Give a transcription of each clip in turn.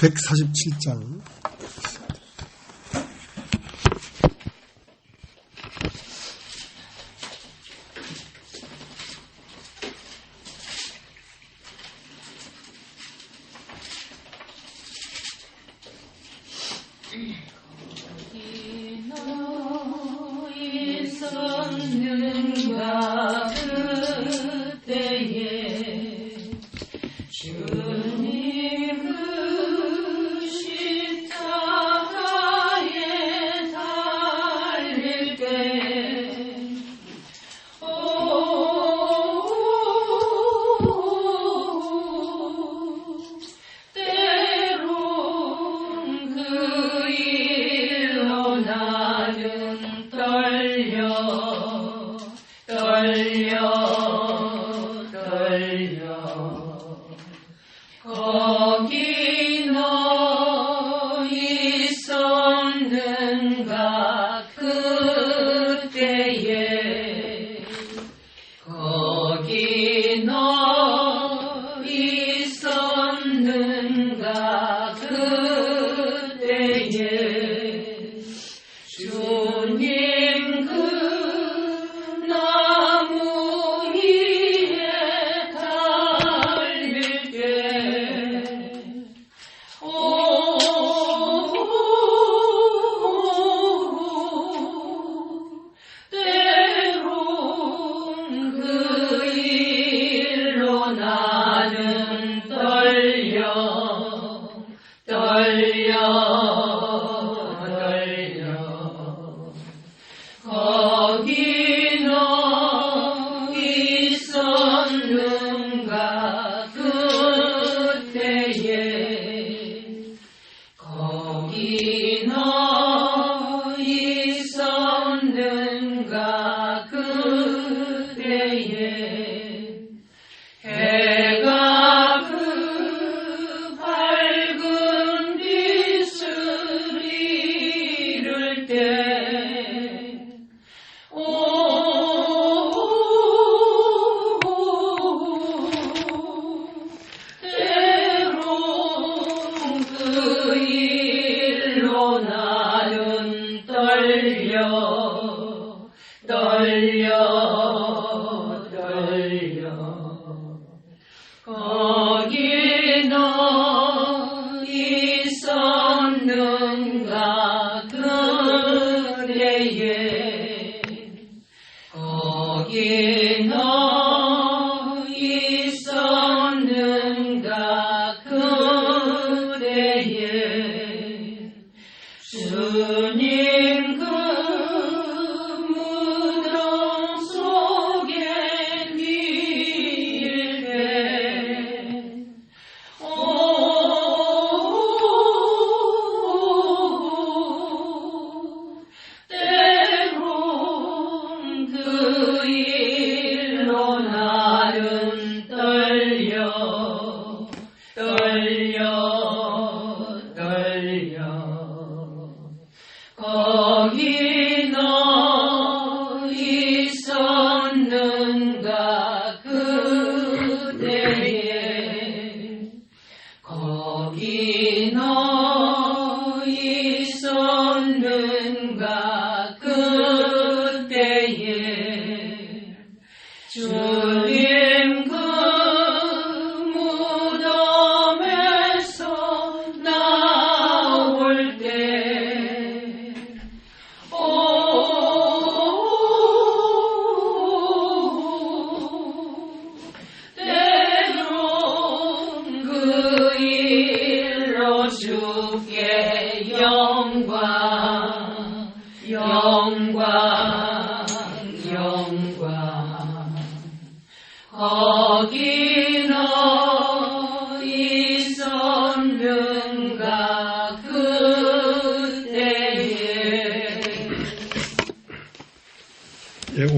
147장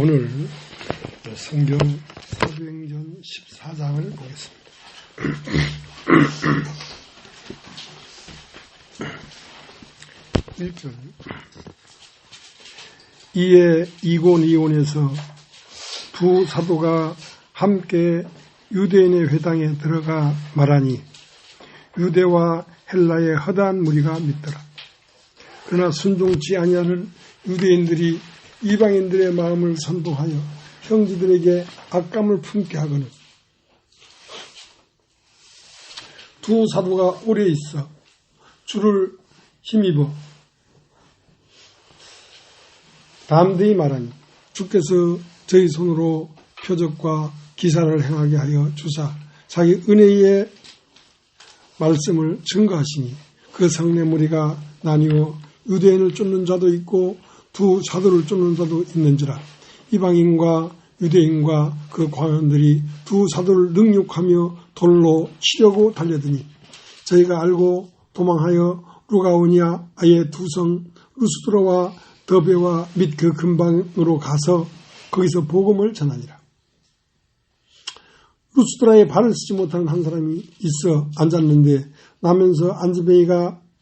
오늘 성경 사도행전 14장을 보겠습니다. 1절 이에 이곤이온에서 두 사도가 함께 유대인의 회당에 들어가 말하니 유대와 헬라의 허다한 무리가 믿더라. 그러나 순종치 아니하는 유대인들이 이방인들의 마음을 선동하여 형제들에게 악감을 품게 하거늘 두 사도가 오래 있어 주를 힘입어 담대히 말하니 주께서 저희 손으로 표적과 기사를 행하게 하여 주사 자기 은혜의 말씀을 증거하시니 그 성내 무리가 나뉘어 유대인을 쫓는 자도 있고 두 사도를 쫓는 자도 있는지라. 이방인과 유대인과 그 광원들이 두 사도를 능욕하며 돌로 치려고 달려드니 저희가 알고 도망하여 루가오니아의 두 성 루스드라와 더베와 및 그 근방으로 가서 거기서 복음을 전하니라. 루스드라에 발을 쓰지 못하는 한 사람이 있어 앉았는데 나면서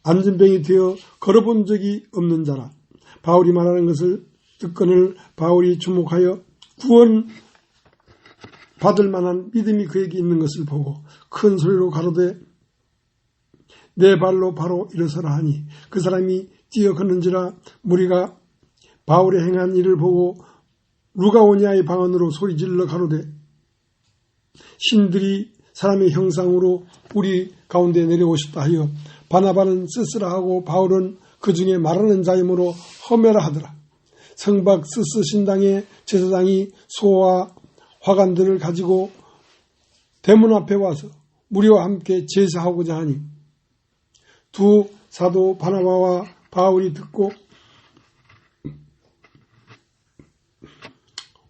안전뱅이 되어 걸어본 적이 없는 자라. 바울이 말하는 것을 듣거늘 바울이 주목하여 구원 받을 만한 믿음이 그에게 있는 것을 보고 큰 소리로 가로되 내 발로 바로 일어서라 하니 그 사람이 뛰어 걷는지라. 무리가 바울의 행한 일을 보고 루가오니아의 방언으로 소리질러 가로되 신들이 사람의 형상으로 우리 가운데 내려오셨다 하여 바나바는 쓸쓸하고 바울은 그 중에 말하는 자이므로 험해라 하더라. 성박 스스 신당의 제사장이 소와 화관들을 가지고 대문 앞에 와서 무리와 함께 제사하고자 하니 두 사도 바나바와 바울이 듣고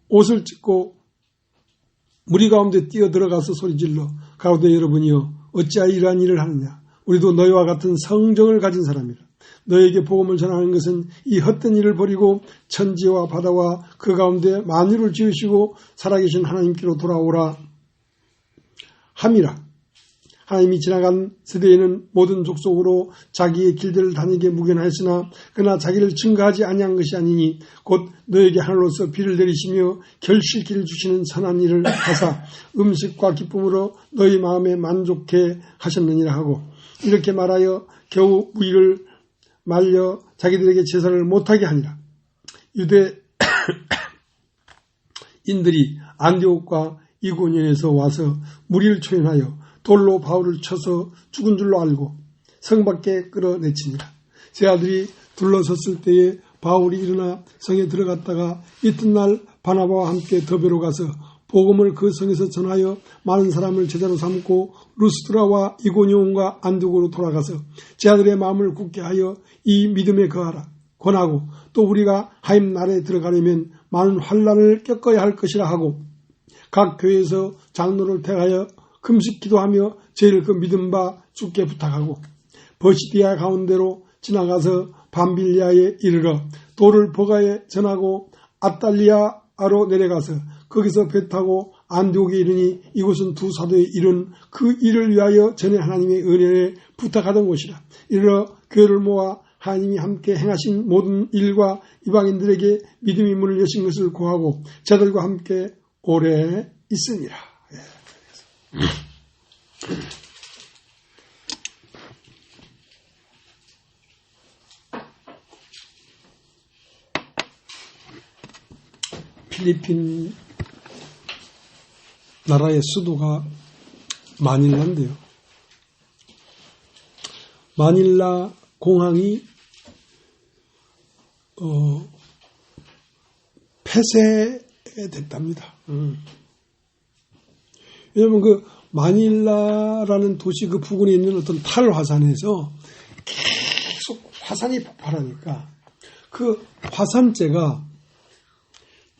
옷을 찢고 무리 가운데 뛰어들어가서 소리질러 가로되 여러분이여 어찌하여 이러한 일을 하느냐. 우리도 너희와 같은 성정을 가진 사람이라. 너에게 복음을 전하는 것은 이 헛된 일을 버리고 천지와 바다와 그 가운데 만유를 지으시고 살아계신 하나님께로 돌아오라 함이라. 하나님이 지나간 세대에는 모든 족속으로 자기의 길들을 다니게 묵인하였으나 그러나 자기를 증거하지 아니한 것이 아니니 곧 너에게 하늘로서 비를 내리시며 결실기를 주시는 선한 일을 하사 음식과 기쁨으로 너희 마음에 만족해 하셨느니라 하고 이렇게 말하여 겨우 무리를 말려 자기들에게 제사를 못하게 하니라. 유대인들이 안디옥과 이고니온에서 와서 무리를 초연하여 돌로 바울을 쳐서 죽은 줄로 알고 성 밖에 끌어내치니라. 제 아들이 둘러섰을 때에 바울이 일어나 성에 들어갔다가 이튿날 바나바와 함께 더베로 가서 복음을 그 성에서 전하여 많은 사람을 제자로 삼고 루스드라와 이고니온과 안디옥으로 돌아가서 제 아들의 마음을 굳게 하여 이 믿음에 거하라 권하고 또 우리가 하임 날에 들어가려면 많은 환난을 겪어야 할 것이라 하고 각 교회에서 장로를 택하여 금식 기도하며 제일 그 믿음 바 주께 부탁하고 버시디아 가운데로 지나가서 밤빌리아에 이르러 돌을 버가에 전하고 아달리아로 내려가서 거기서 배 타고 안디옥에 이르니 이곳은 두 사도의 이룬 그 일을 위하여 전에 하나님의 은혜를 부탁하던 곳이라. 이르러 교회를 모아 하나님이 함께 행하신 모든 일과 이방인들에게 믿음의 문을 여신 것을 구하고 저들과 함께 오래 있으니라. 필리핀 나라의 수도가 마닐라인데요. 마닐라 공항이 폐쇄됐답니다. 왜냐하면 그 마닐라라는 도시 그 부근에 있는 어떤 탈화산에서 계속 화산이 폭발하니까 그 화산재가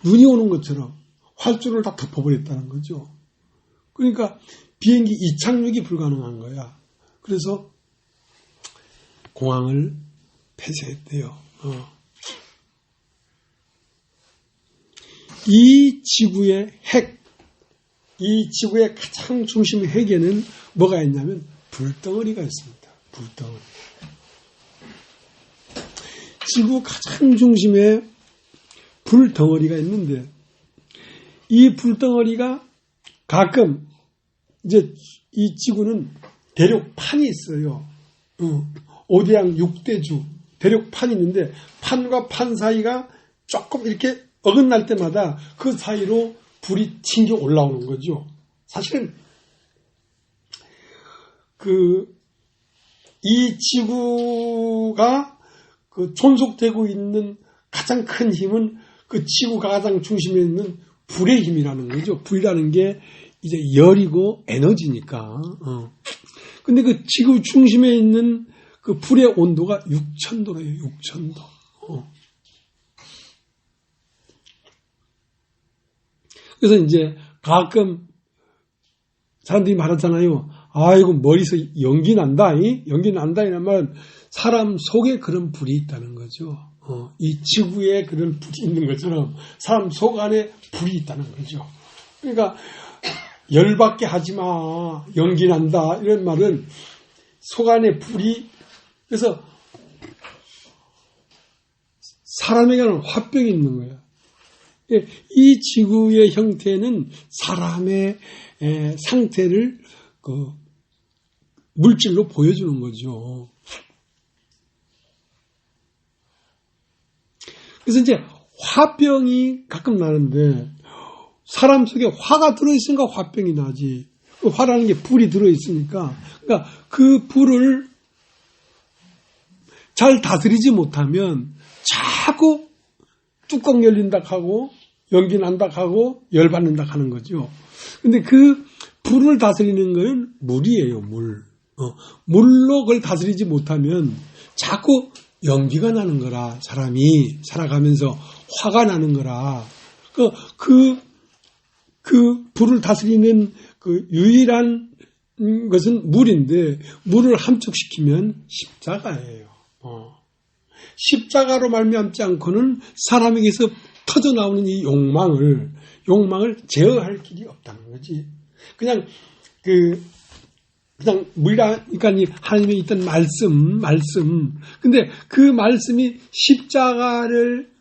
눈이 오는 것처럼 활주를 다 덮어버렸다는 거죠. 그러니까 비행기 이착륙이 불가능한 거야. 그래서 공항을 폐쇄했대요. 이 지구의 가장 중심 핵에는 뭐가 있냐면 불덩어리가 있습니다. 불덩어리. 지구 가장 중심에 불덩어리가 있는데 이 불덩어리가 가끔 이제 이 지구는 대륙판이 있어요. 오대양 6대주 대륙 판이 있는데 판과 판 사이가 조금 이렇게 어긋날 때마다 그 사이로 불이 튕겨 올라오는 거죠. 사실은 이 지구가 존속되고 있는 가장 큰 힘은 그 지구 가장 중심에 있는 불의 힘이라는 거죠. 불이라는 게 이제 열이고 에너지니까. 근데 그 지구 중심에 있는 그 불의 온도가 6,000도래요. 6,000도. 그래서 이제 가끔 사람들이 말하잖아요. 아이고 머리에서 연기 난다. 연기 난다 이런 말은 사람 속에 그런 불이 있다는 거죠. 이 지구에 그런 불이 있는 것처럼 사람 속 안에 불이 있다는 거죠. 그러니까 열받게 하지 마. 연기 난다. 이런 말은 속 안에 불이 그래서 사람에게는 화병이 있는 거예요. 이 지구의 형태는 사람의 상태를 물질로 보여주는 거죠. 그래서 이제 화병이 가끔 나는데 사람 속에 화가 들어있으니까 화병이 나지. 그 화라는 게 불이 들어있으니까. 그러니까 그 불을 잘 다스리지 못하면 자꾸 뚜껑 열린다 하고 연기 난다 하고 열받는다 하는 거죠. 근데 그 불을 다스리는 거는 물이에요, 물. 물로 그걸 다스리지 못하면 자꾸 연기가 나는 거라, 사람이 살아가면서 화가 나는 거라. 그 불을 다스리는 그 유일한 것은 물인데, 물을 함축시키면 십자가예요. 십자가로 말미암지 않고는 사람에게서 터져 나오는 이 욕망을 제어할 길이 없다는 거지. 그냥 물이라니까 하나님의 있던 말씀. 근데 그 말씀이 십자가를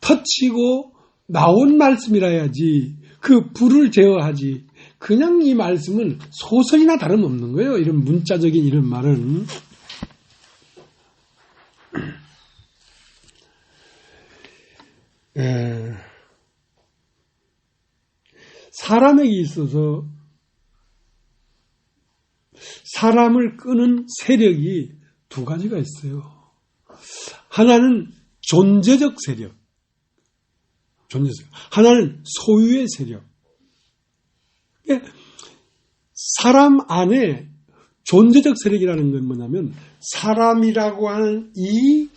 터치고 나온 말씀이라 해야지. 그 불을 제어하지. 그냥 이 말씀은 소설이나 다름없는 거예요. 이런 문자적인 이런 말은. 사람에게 있어서 사람을 끄는 세력이 두 가지가 있어요. 하나는 존재적 세력. 하나는 소유의 세력. 사람 안에 존재적 세력이라는 건 뭐냐면 사람이라고 하는 이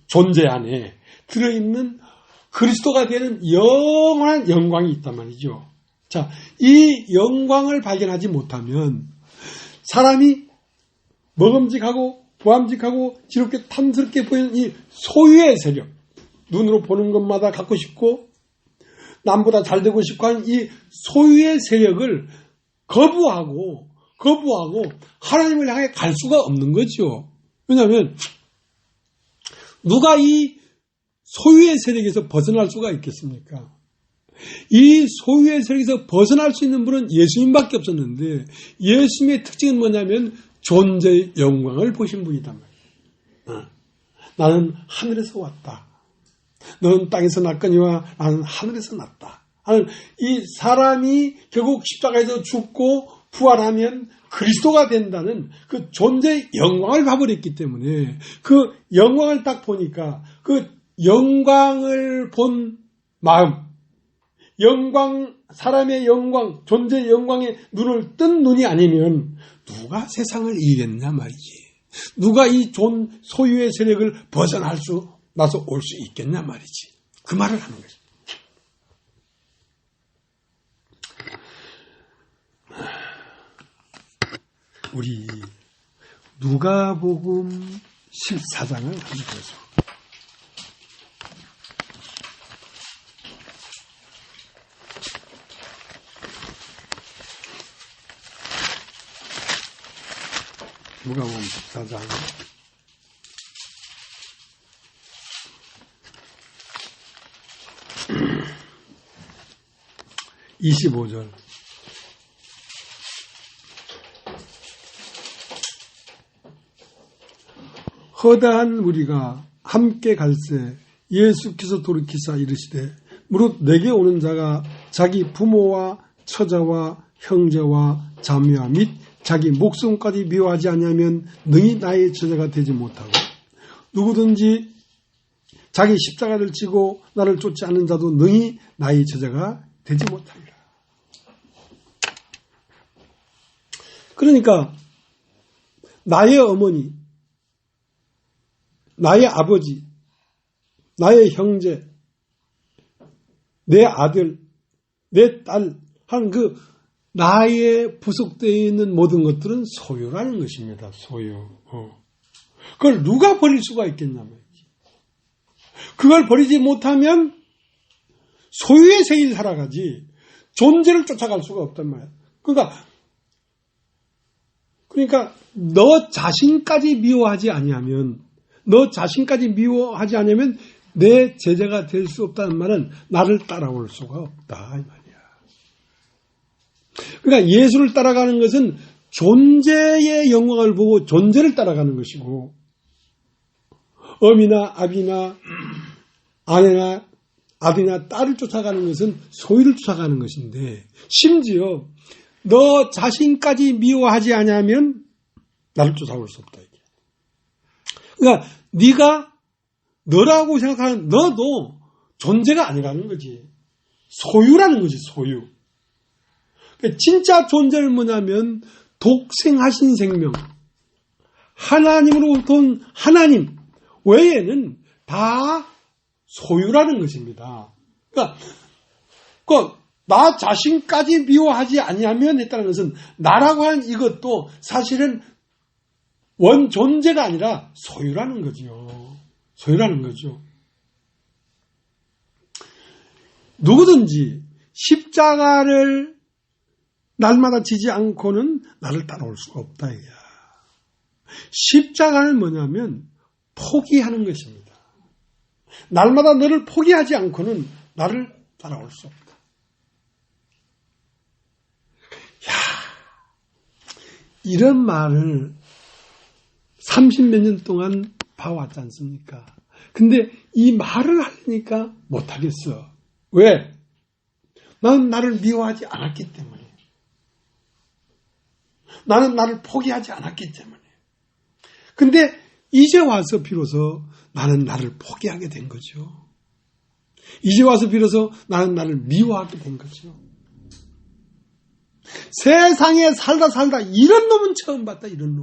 존재 안에 들어있는 그리스도가 되는 영원한 영광이 있단 말이죠. 자, 이 영광을 발견하지 못하면 사람이 먹음직하고 보암직하고 지롭게 탐스럽게 보이는 이 소유의 세력, 눈으로 보는 것마다 갖고 싶고 남보다 잘 되고 싶고 하는 이 소유의 세력을 거부하고 하나님을 향해 갈 수가 없는 거죠. 왜냐하면 누가 이 소유의 세력에서 벗어날 수가 있겠습니까? 이 소유의 세력에서 벗어날 수 있는 분은 예수님밖에 없었는데 예수님의 특징은 뭐냐면 존재의 영광을 보신 분이단 말이에요. 나는 하늘에서 왔다. 너는 땅에서 났거니와 나는 하늘에서 났다. 이 사람이 결국 십자가에서 죽고 부활하면 그리스도가 된다는 그 존재의 영광을 봐버렸기 때문에 그 영광을 딱 보니까 그 영광을 본 마음, 사람의 영광, 존재의 영광에 눈을 뜬 눈이 아니면 누가 세상을 이기겠냐 말이지. 누가 이 소유의 세력을 나서 올 수 있겠냐 말이지. 그 말을 하는 거죠. 우리 누가복음 14장을 한번 보죠. 누가복음 14장 25절 허다한 무리가 함께 갈새 예수께서 돌이키사 이르시되 무릇 내게 오는 자가 자기 부모와 처자와 형제와 자매와 및 자기 목숨까지 미워하지 아니하면 능히 나의 제자가 되지 못하고 누구든지 자기 십자가를 지고 나를 쫓지 않는 자도 능히 나의 제자가 되지 못하리라. 그러니까 나의 어머니, 나의 아버지, 나의 형제, 내 아들, 내 딸 하는 그 나의 부속되어 있는 모든 것들은 소유라는 것입니다. 소유. 그걸 누가 버릴 수가 있겠냐면 그걸 버리지 못하면 소유의 세계를 살아가지 존재를 쫓아갈 수가 없단 말이야. 그러니까 너 자신까지 미워하지 아니하면 내 제자가 될 수 없다는 말은 나를 따라올 수가 없다 이 말이야. 그러니까 예수를 따라가는 것은 존재의 영광을 보고 존재를 따라가는 것이고 어미나 아비나 아내나 아들이나 딸을 쫓아가는 것은 소유를 쫓아가는 것인데 심지어 너 자신까지 미워하지 않으면 나를 쫓아올 수 없다. 이게. 그러니까 네가 너라고 생각하는 너도 존재가 아니라는 거지. 소유라는 거지. 소유. 그러니까 진짜 존재는 뭐냐면 독생하신 생명 하나님으로부터 온 하나님 외에는 다 소유라는 것입니다. 그러니까 나 자신까지 미워하지 아니하면 했다는 것은 나라고 하는 이것도 사실은 원 존재가 아니라 소유라는 거죠. 소유라는 거죠. 누구든지 십자가를 날마다 지지 않고는 나를 따라올 수가 없다. 이거야. 십자가는 뭐냐면 포기하는 것입니다. 날마다 너를 포기하지 않고는 나를 따라올 수 없다. 야, 이런 말을 30몇 년 동안 봐왔지 않습니까? 근데 이 말을 하려니까 못하겠어. 왜? 나는 나를 미워하지 않았기 때문에. 나는 나를 포기하지 않았기 때문에. 근데 이제 와서 비로소 나는 나를 포기하게 된 거죠. 이제 와서 비로소 나는 나를 미워하게 된 거죠. 세상에 살다 이런 놈은 처음 봤다. 이런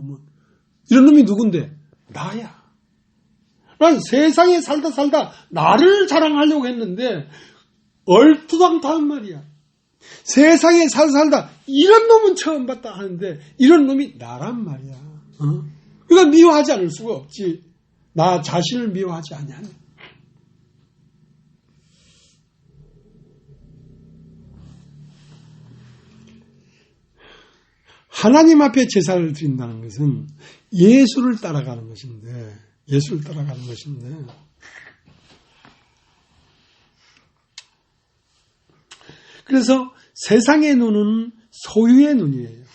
놈이 누군데? 나야. 난 세상에 살다 나를 자랑하려고 했는데 얼토당토한 말이야. 세상에 살다 이런 놈은 처음 봤다 하는데 이런 놈이 나란 말이야. 그러니까 미워하지 않을 수가 없지. 나 자신을 미워하지 않냐면. 하나님 앞에 제사를 드린다는 것은 예수를 따라가는 것인데 그래서 세상의 눈은 소유의 눈이에요.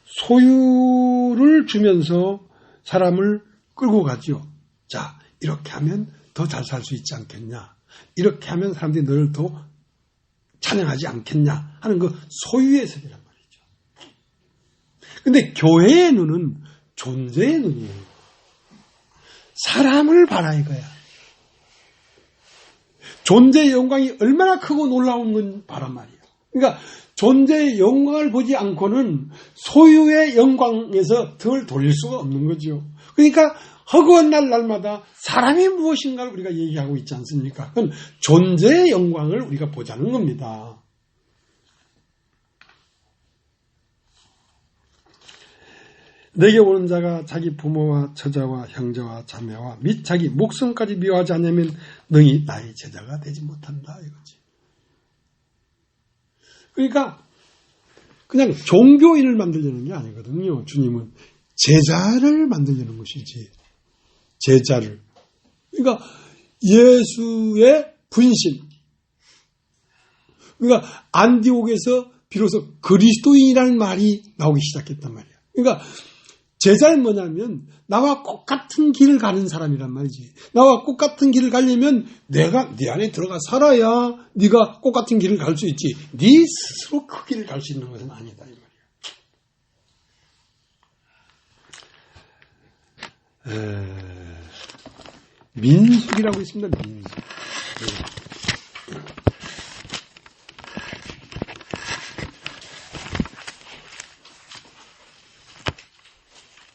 소유를 주면서 사람을 끌고 가죠. 자, 이렇게 하면 더 잘 살 수 있지 않겠냐. 이렇게 하면 사람들이 너를 더 찬양하지 않겠냐 하는 그 소유의 세계란 말이죠. 근데 교회의 눈은 존재의 눈이에요. 사람을 봐라 이거야. 존재의 영광이 얼마나 크고 놀라운 건 봐란 말이야. 그러니까 존재의 영광을 보지 않고는 소유의 영광에서 등을 돌릴 수가 없는 거죠. 그러니까 허구한 날마다 사람이 무엇인가를 우리가 얘기하고 있지 않습니까? 그건 존재의 영광을 우리가 보자는 겁니다. 내게 오는 자가 자기 부모와 처자와 형제와 자매와 및 자기 목숨까지 미워하지 않으면 능히 나의 제자가 되지 못한다 이거지. 그러니까 그냥 종교인을 만들려는 게 아니거든요. 주님은 제자를 만들려는 것이지. 제자를. 그러니까 예수의 분신. 그러니까 안디옥에서 비로소 그리스도인이라는 말이 나오기 시작했단 말이야. 그러니까 제자는 뭐냐면 나와 똑같은 길을 가는 사람이란 말이지. 나와 똑같은 길을 가려면 내가 네 안에 들어가 살아야 네가 똑같은 길을 갈 수 있지. 네 스스로 그 길을 갈 수 있는 것은 아니다 이 말이야. 민숙이라고 있습니다. 민숙.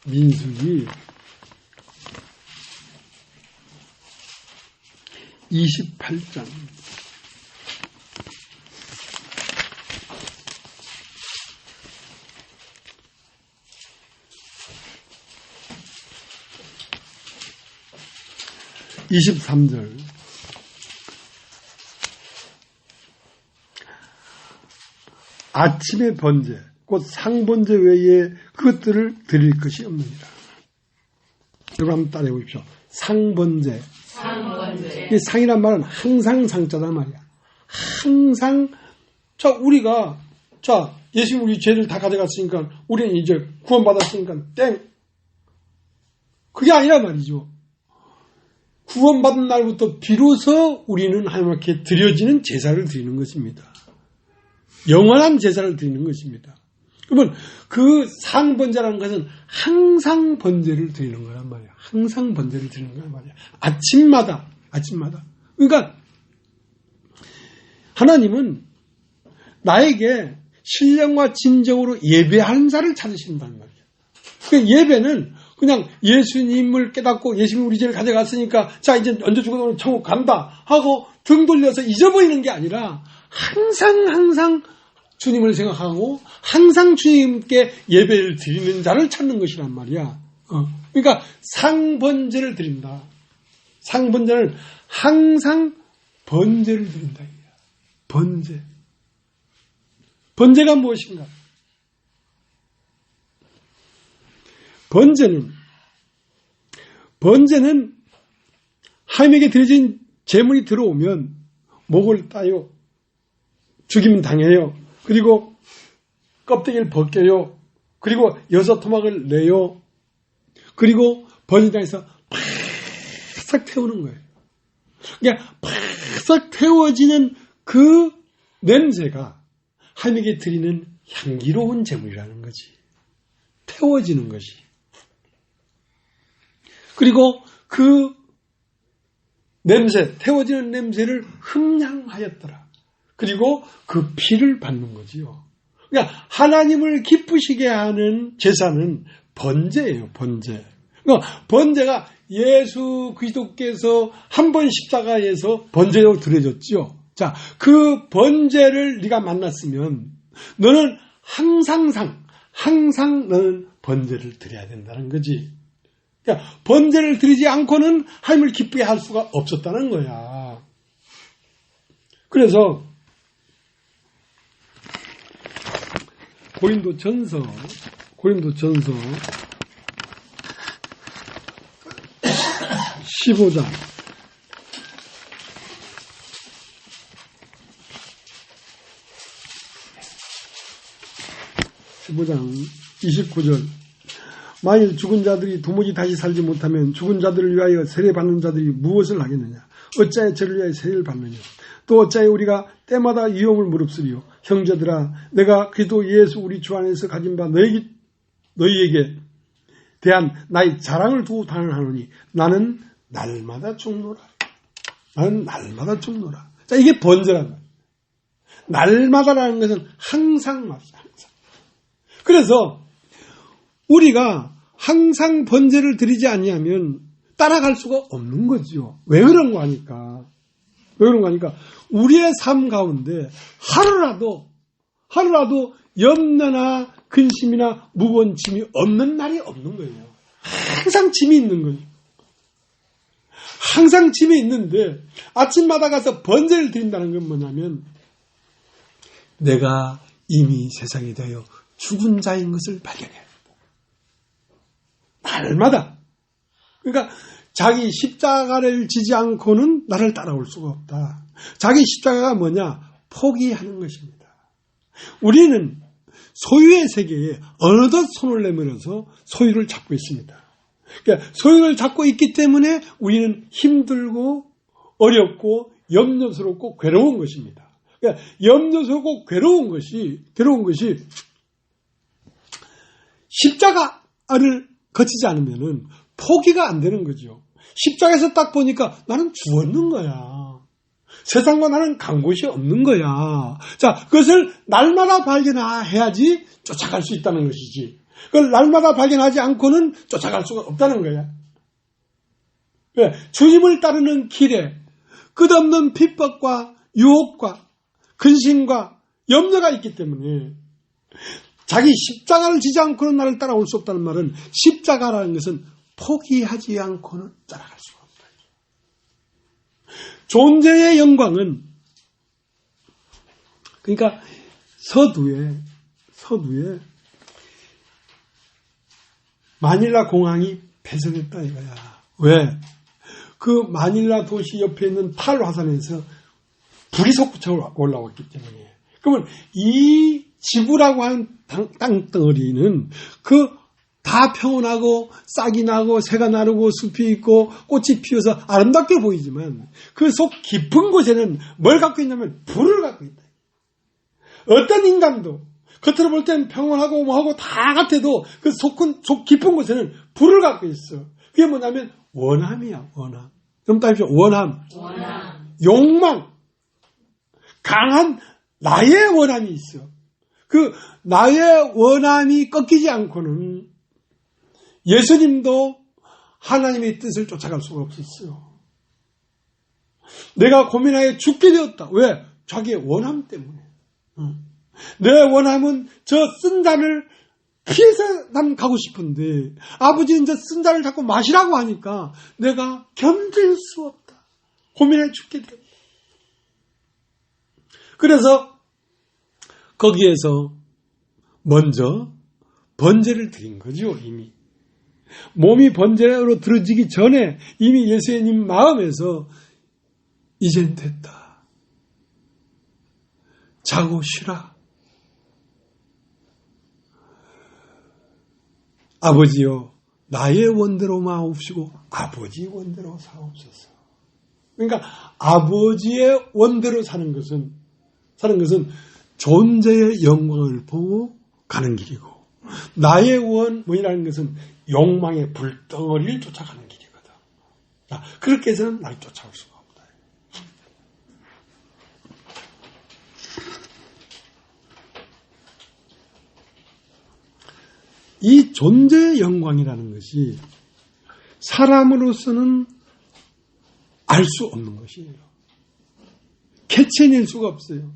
민숙이 28장 23절 아침의 번제 곧 상번제 외에 그것들을 드릴 것이 없느니라. 여러분 한번 따라해 보십시오. 상번제. 이 상이란 말은 항상 상자단 말이야. 항상 우리가 예수님 우리 죄를 다 가져갔으니까 우리는 이제 구원받았으니까 땡. 그게 아니란 말이죠. 구원받은 날부터 비로소 우리는 하나님께 드려지는 제사를 드리는 것입니다. 영원한 제사를 드리는 것입니다. 그러면 그 상번제라는 것은 항상 번제를 드리는 거란 말이야. 항상 번제를 드리는 거란 말이야. 아침마다. 그러니까 하나님은 나에게 신령과 진정으로 예배하는 자를 찾으신단 말이야. 그 예배는 그냥 예수님을 깨닫고 예수님이 우리 죄를 가져갔으니까 자 이제 언제 죽어도 천국 간다 하고 등 돌려서 잊어버리는 게 아니라 항상 주님을 생각하고 항상 주님께 예배를 드리는 자를 찾는 것이란 말이야. 그러니까 상번제를 드린다. 상번제는 항상 번제를 드린다. 번제. 번제가 무엇인가? 번제는 하나님에게 드려진 제물이 들어오면 목을 따요. 죽이면 당해요. 그리고 껍데기를 벗겨요. 그리고 6토막을 내요. 그리고 번제장에서 팍 태우는 거예요. 그러니까 팍 태워지는 그 냄새가 하나님에게 드리는 향기로운 제물이라는 거지. 태워지는 것이. 그리고 그 냄새, 태워지는 냄새를 흠양하였더라. 그리고 그 피를 받는 거지요. 그러니까 하나님을 기쁘시게 하는 제사는 번제예요, 번제. 그러니까 번제가 예수 그리스도께서 한 번 십자가에서 번제로 드려졌죠. 자, 그 번제를 네가 만났으면 너는 항상 너는 번제를 드려야 된다는 거지. 그러니까 번제를 드리지 않고는 하나님을 기쁘게 할 수가 없었다는 거야. 그래서 고린도전서 15장 29절 만일 죽은 자들이 도무지 다시 살지 못하면 죽은 자들을 위하여 세례받는 자들이 무엇을 하겠느냐? 어찌하여 저를 위하여 세례를 받느냐? 또 어찌하여 우리가 때마다 위험을 무릅쓰리요? 형제들아, 내가 그리스도 예수 우리 주 안에서 가진 바 너희에게 대한 나의 자랑을 두고 단언하노니 나는 날마다 죽노라. 자, 이게 번제란 말이야. 날마다라는 것은 항상 말이야. 항상. 그래서 우리가 항상 번제를 드리지 않냐면 따라갈 수가 없는 거죠. 왜 그런가 하니까 우리의 삶 가운데 하루라도 염려나 근심이나 무거운 짐이 없는 날이 없는 거예요. 항상 짐이 있는 거예요. 항상 짐이 있는데 아침마다 가서 번제를 드린다는 건 뭐냐면 내가 이미 세상에 대하여 죽은 자인 것을 발견해야 된다. 날마다. 그러니까 자기 십자가를 지지 않고는 나를 따라올 수가 없다. 자기 십자가가 뭐냐? 포기하는 것입니다. 우리는 소유의 세계에 어느덧 손을 내밀어서 소유를 잡고 있습니다. 그러니까 소유를 잡고 있기 때문에 우리는 힘들고 어렵고 염려스럽고 괴로운 것입니다. 그러니까 염려스럽고 괴로운 것이 십자가를 거치지 않으면은 포기가 안 되는 거죠. 십자가에서 딱 보니까 나는 죽었는 거야. 세상과 나는 간 곳이 없는 거야. 자, 그것을 날마다 발견해야지 쫓아갈 수 있다는 것이지. 그걸 날마다 발견하지 않고는 쫓아갈 수가 없다는 거야. 주님을 따르는 길에 끝없는 핍박과 유혹과 근심과 염려가 있기 때문에 자기 십자가를 지지 않고는 나를 따라올 수 없다는 말은 십자가라는 것은 포기하지 않고는 따라갈 수가 없다. 존재의 영광은 그러니까 서두에 마닐라 공항이 폐쇄됐다 이거야. 왜? 그 마닐라 도시 옆에 있는 탈화산에서 불이 솟구쳐 올라왔기 때문에. 그러면 이 지구라고 하는 땅덩어리는 다 평온하고 싹이 나고 새가 나르고 숲이 있고 꽃이 피어서 아름답게 보이지만 그 속 깊은 곳에는 뭘 갖고 있냐면 불을 갖고 있다. 어떤 인간도 겉으로 볼 때는 평온하고 뭐하고 다 같아도 그 속 깊은 곳에는 불을 갖고 있어. 그게 뭐냐면 원함이야. 원함. 그럼 따집시오. 원함. 욕망. 강한 나의 원함이 있어. 그 나의 원함이 꺾이지 않고는 예수님도 하나님의 뜻을 쫓아갈 수가 없었어요. 내가 고민하여 죽게 되었다. 왜? 자기의 원함 때문에. 내 원함은 저 쓴 잔을 피해서 난 가고 싶은데 아버지는 저 쓴 잔을 자꾸 마시라고 하니까 내가 견딜 수 없다. 고민하여 죽게 되었다. 그래서 거기에서 먼저 번제를 드린 거죠. 이미. 몸이 번제로 들어지기 전에 이미 예수님 마음에서 이젠 됐다. 자고 쉬라. 아버지여 나의 원대로 마옵시고 아버지 원대로 사옵소서. 그러니까 아버지의 원대로 사는 것은 존재의 영광을 보고 가는 길이고 나의 원이라는 것은 욕망의 불덩어리를 쫓아가는 길이거든. 그렇게 해서는 날 쫓아올 수가 없다. 이 존재의 영광이라는 것이 사람으로서는 알 수 없는 것이에요. 캐치해낼 수가 없어요.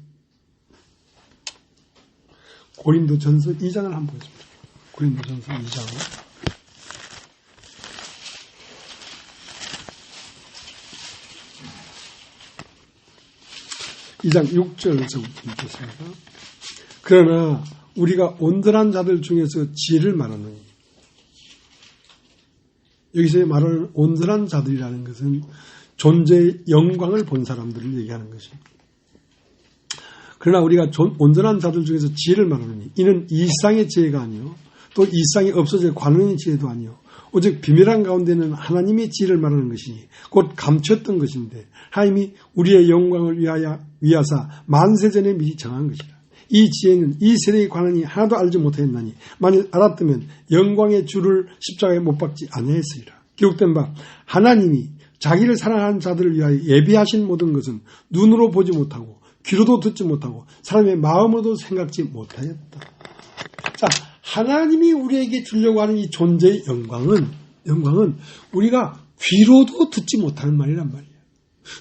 고린도전서 2장을 한번 보겠습니다. 고린도전서 2장. 2장 6절에서부터 읽겠습니다. 그러나 우리가 온전한 자들 중에서 지혜를 말하는 여기서 말하는 온전한 자들이라는 것은 존재의 영광을 본 사람들을 얘기하는 것입니다. 그러나 우리가 온전한 자들 중에서 지혜를 말하느니 이는 이 세상의 지혜가 아니요 또 이 세상에 없어질 관원의 지혜도 아니요 오직 비밀한 가운데는 하나님의 지혜를 말하는 것이니 곧 감췄던 것인데 하나님이 우리의 영광을 위하사 만세전에 미리 정한 것이라. 이 지혜는 이 세대의 관원이 하나도 알지 못하였나니 만일 알았다면 영광의 주를 십자가에 못 박지 아니하였으리라. 기록된 바 하나님이 자기를 사랑하는 자들을 위하여 예비하신 모든 것은 눈으로 보지 못하고 귀로도 듣지 못하고 사람의 마음으로도 생각지 못하였다. 자, 하나님이 우리에게 주려고 하는 이 존재의 영광은 우리가 귀로도 듣지 못하는 말이란 말이야.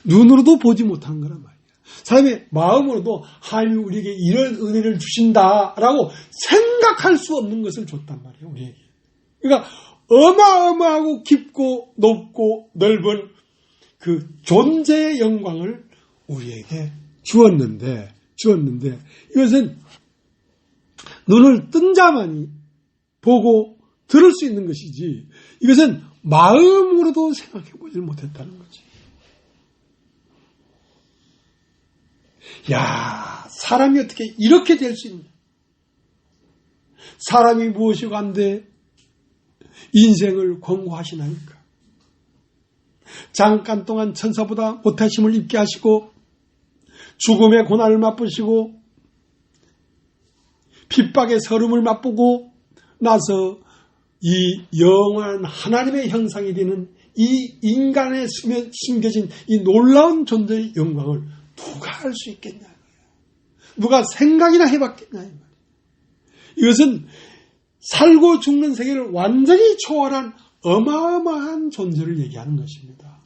눈으로도 보지 못하는 거란 말이야. 사람의 마음으로도 하나님이 우리에게 이런 은혜를 주신다라고 생각할 수 없는 것을 줬단 말이야, 우리에게. 그러니까 어마어마하고 깊고 높고 넓은 그 존재의 영광을 우리에게 주었는데 이것은 눈을 뜬 자만이 보고 들을 수 있는 것이지 이것은 마음으로도 생각해 보지 못했다는 거지. 야, 사람이 어떻게 이렇게 될 수 있냐? 사람이 무엇이고 한데 인생을 권고하시나이까? 잠깐 동안 천사보다 못하심을 입게 하시고 죽음의 고난을 맛보시고 핍박의 서름을 맛보고 나서 이 영원한 하나님의 형상이 되는 이 인간에 숨겨진 이 놀라운 존재의 영광을 누가 알 수 있겠냐? 누가 생각이나 해봤겠냐? 이것은 살고 죽는 세계를 완전히 초월한 어마어마한 존재를 얘기하는 것입니다.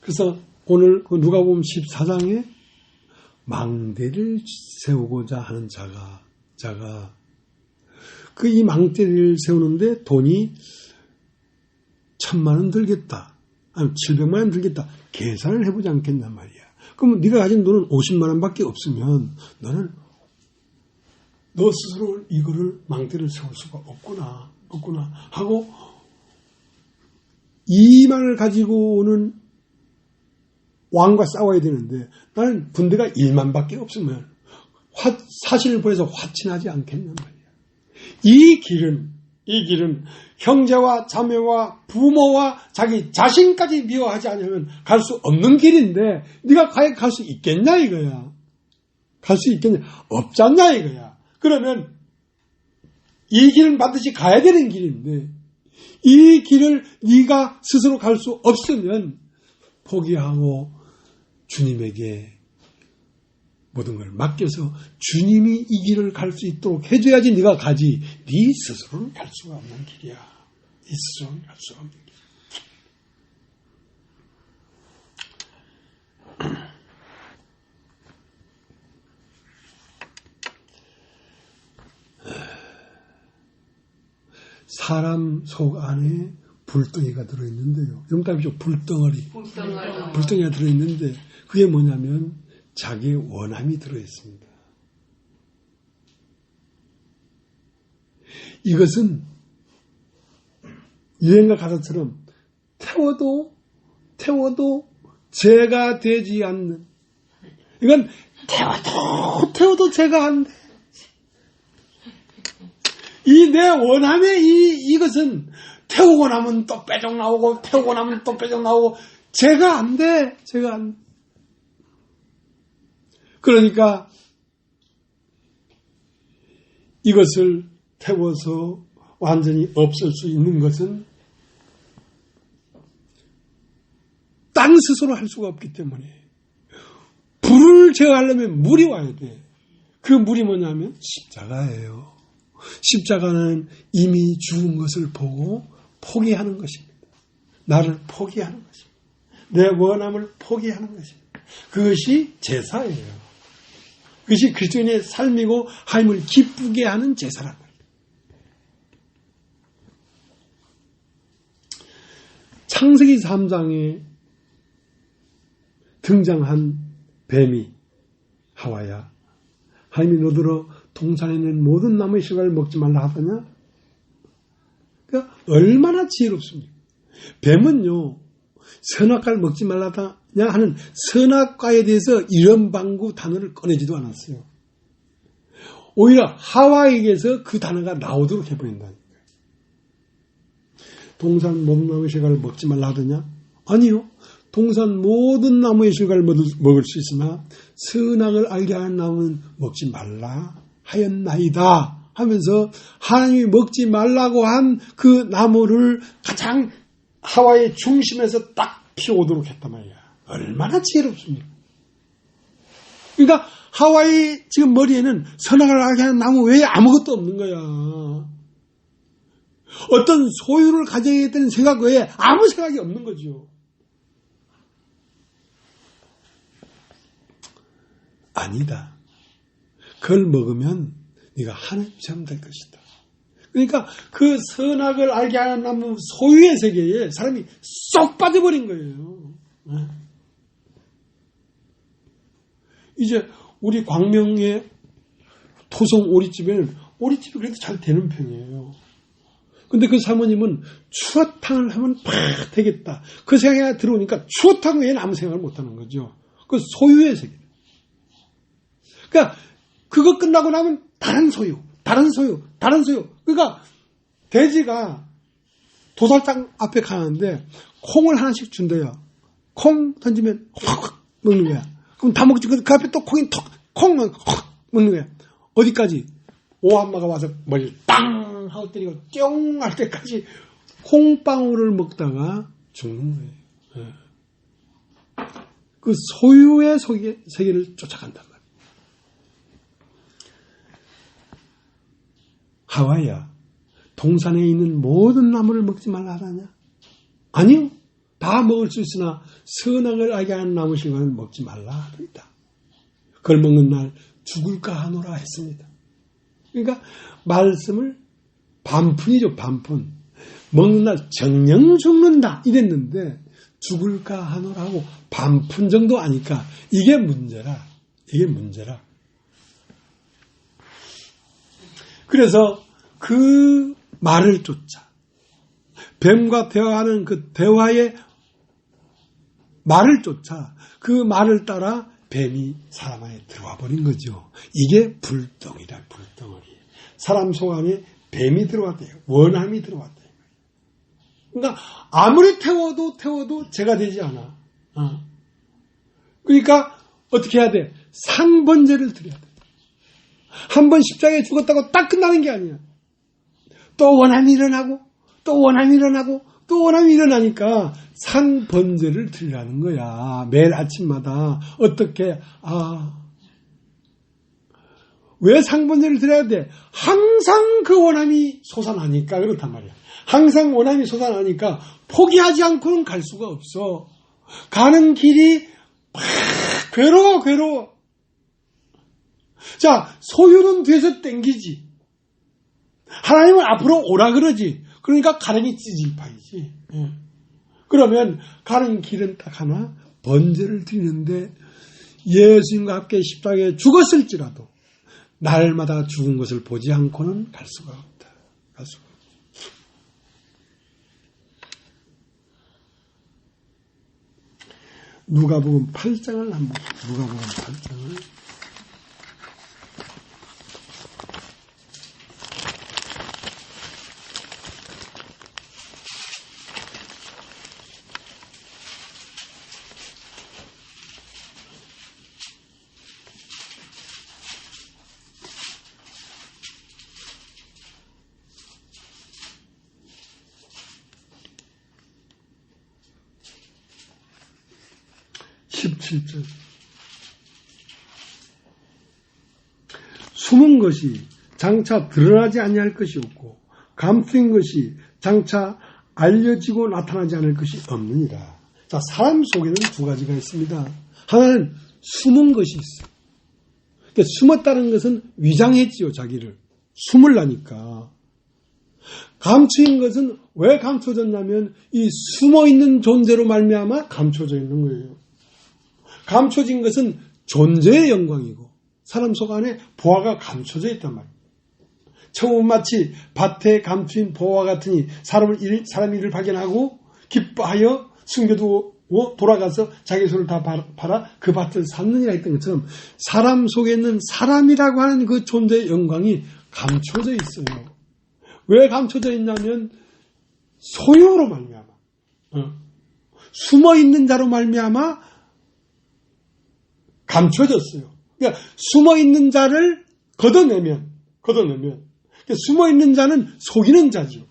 그래서 오늘 그 누가복음 14장에 망대를 세우고자 하는 자가 그 이 망대를 세우는데 돈이 1,000만 원 들겠다. 아니 700만 원 들겠다. 계산을 해보지 않겠단 말이야. 그러면 네가 가진 돈은 50만 원밖에 없으면 너는 너 스스로 이거를 망대를 세울 수가 없구나 하고 2만을 가지고 오는 왕과 싸워야 되는데 나는 군대가 1만밖에 없으면 사신을 보내서 화친하지 않겠냔 말이야. 이 길은 형제와 자매와 부모와 자기 자신까지 미워하지 않으면 갈 수 없는 길인데 네가 과연 갈 수 있겠냐 이거야. 갈 수 있겠냐? 없잖냐 이거야. 그러면 이 길은 반드시 가야 되는 길인데 이 길을 네가 스스로 갈 수 없으면 포기하고 주님에게 모든 걸 맡겨서 주님이 이 길을 갈 수 있도록 해줘야지 네가 가지. 네 스스로는 갈 수가 없는 길이야. 네 스스로는 갈 수가 없는 길. 사람 속 안에 불덩이가 들어있는데요. 영답이죠. 불덩이가 들어있는데 그게 뭐냐면 자기의 원함이 들어있습니다. 이것은 유행가 가사처럼 태워도 죄가 되지 않는, 이건 태워도 죄가 안 돼. 이 내 원함의 이것은 태우고 나면 또 빼적 나오고 태우고 나면 또 빼적 나오고 죄가 안 돼. 죄가 안 돼. 그러니까 이것을 태워서 완전히 없앨 수 있는 것은 딴 스스로 할 수가 없기 때문에 불을 제어하려면 물이 와야 돼. 그 물이 뭐냐면 십자가예요. 십자가는 이미 죽은 것을 보고 포기하는 것입니다. 나를 포기하는 것입니다. 내 원함을 포기하는 것입니다. 그것이 제사예요. 그것이 그리스도인의 삶이고 하나님을 기쁘게 하는 제사란 말이에요. 창세기 3장에 등장한 뱀이 하와야 하나님이 너더러 동산에 있는 모든 나무의 실과를 먹지 말라 하더냐? 그러니까 얼마나 지혜롭습니까? 뱀은요, 선악과를 먹지 말라냐 하는 선악과에 대해서 이런 방구 단어를 꺼내지도 않았어요. 오히려 하와에게서 그 단어가 나오도록 해버린다니까요. 동산 모든 나무의 실과를 먹지 말라 하더냐? 아니요. 동산 모든 나무의 실과를 먹을 수 있으나 선악을 알게 하는 나무는 먹지 말라 하였나이다 하면서 하나님이 먹지 말라고 한 그 나무를 가장 하와의 중심에서 딱 피워오도록 했단 말이야. 얼마나 지혜롭습니까? 그러니까 하와의 지금 머리에는 선악을 알게 하는 나무 외에 아무것도 없는 거야. 어떤 소유를 가져야겠다는 생각 외에 아무 생각이 없는 거죠. 아니다. 그걸 먹으면 네가 하나님처럼 될 것이다. 그러니까 그 선악을 알게 하는 나무 소유의 세계에 사람이 쏙 빠져버린 거예요. 이제 우리 광명의 토성 오리집에는 오리집이 그래도 잘 되는 편이에요. 근데 그 사모님은 추어탕을 하면 팍 되겠다. 그 생각이 들어오니까 추어탕 외에는 아무 생각을 못하는 거죠. 그 소유의 세계. 그러니까 그거 끝나고 나면 다른 소유. 그러니까 돼지가 도살장 앞에 가는데 콩을 하나씩 준대요. 콩 던지면 확 먹는 거야. 그럼 다 먹지. 그 앞에 또 콩이 콩 확 먹는 거야. 어디까지? 오한마가 와서 머리를 땅 하고 때리고 쫑 할 때까지 콩방울을 먹다가 죽는 거예요. 그 소유의 세계를 쫓아간단 말이에요. 하와야, 동산에 있는 모든 나무를 먹지 말라 하다냐? 아니요. 다 먹을 수 있으나 선악을 알게 하는 나무 실과는 먹지 말라 하더이다. 그걸 먹는 날 죽을까 하노라 했습니다. 그러니까 말씀을 반푼이죠. 반푼. 먹는 날 정령 죽는다 이랬는데 죽을까 하노라고 반푼 정도 아니까 이게 문제라. 그래서 그 말을 쫓아 뱀과 대화하는 그 대화의 말을 쫓아 그 말을 따라 뱀이 사람 안에 들어와 버린 거죠. 이게 불덩이다. 불덩어리. 사람 속 안에 뱀이 들어왔대요. 원함이 들어왔대요. 그러니까 아무리 태워도 죄가 되지 않아. 그러니까 어떻게 해야 돼? 상번제를 드려야 돼. 한 번 십자가에 죽었다고 딱 끝나는 게 아니야. 또 원함이 일어나고 또 원함이 일어나니까 상번제를 드리라는 거야. 매일 아침마다 어떻게 왜 상번제를 드려야 돼? 항상 그 원함이 솟아나니까 그렇단 말이야. 항상 원함이 솟아나니까 포기하지 않고는 갈 수가 없어. 가는 길이 막 괴로워. 자, 소유는 뒤에서 땡기지. 하나님은 앞으로 오라 그러지. 그러니까 가랭이 찢을 파이지. 그러면 가는 길은 딱 하나, 번제를 드리는데 예수님과 함께 십자가에 죽었을지라도 날마다 죽은 것을 보지 않고는 갈 수가 없다. 누가복음 8장을 한번 누가복음 8장을 17절. 숨은 것이 장차 드러나지 아니할 것이 없고 감추인 것이 장차 알려지고 나타나지 않을 것이 없느니라. 자, 사람 속에는 두 가지가 있습니다. 하나는 숨은 것이 있어요. 그러니까 숨었다는 것은 위장했지요, 자기를. 숨으려니까. 감추인 것은 왜 감춰졌냐면 이 숨어있는 존재로 말미암아 감춰져 있는 거예요. 감춰진 것은 존재의 영광이고 사람 속 안에 보화가 감춰져 있단 말이에요. 처음은 마치 밭에 감추인 보화 같으니 사람 일을 발견하고 기뻐하여 숨겨두고 돌아가서 자기 손을 다 팔아 그 밭을 샀느니라 했던 것처럼 사람 속에 있는 사람이라고 하는 그 존재의 영광이 감춰져 있어요. 왜 감춰져 있냐면 소유로 말미암아 숨어있는 자로 말미암아 감춰졌어요. 그러니까 숨어있는 자를 걷어내면 숨어있는 자는 속이는 자죠.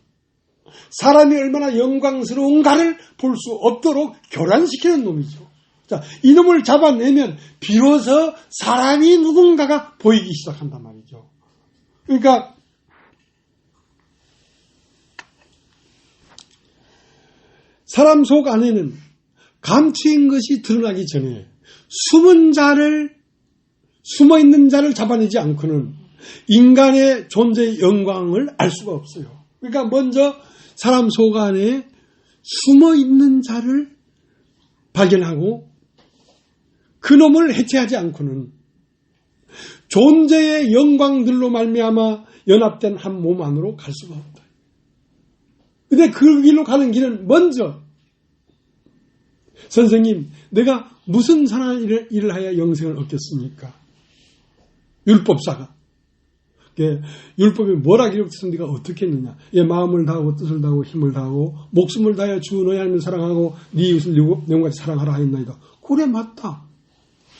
사람이 얼마나 영광스러운가를 볼 수 없도록 교란시키는 놈이죠. 자, 이놈을 잡아내면 비로소 사람이 누군가가 보이기 시작한단 말이죠. 그러니까 사람 속 안에는 감추인 것이 드러나기 전에 숨어있는 자를 잡아내지 않고는 인간의 존재의 영광을 알 수가 없어요. 그러니까 먼저 사람 속 안에 숨어있는 자를 발견하고 그놈을 해체하지 않고는 존재의 영광들로 말미암아 연합된 한 몸 안으로 갈 수가 없다. 근데 그 길로 가는 길은 먼저 선생님, 내가 무슨 선한 일을 하여 영생을 얻겠습니까? 율법사가. 율법에 뭐라 기록됐으면 네가 어떻게 했느냐? 마음을 다하고 뜻을 다하고 힘을 다하고 목숨을 다하여 주 너희 하나님을 사랑하고 네 이웃을 네 몸같이 사랑하라 하였나이다. 그래 맞다.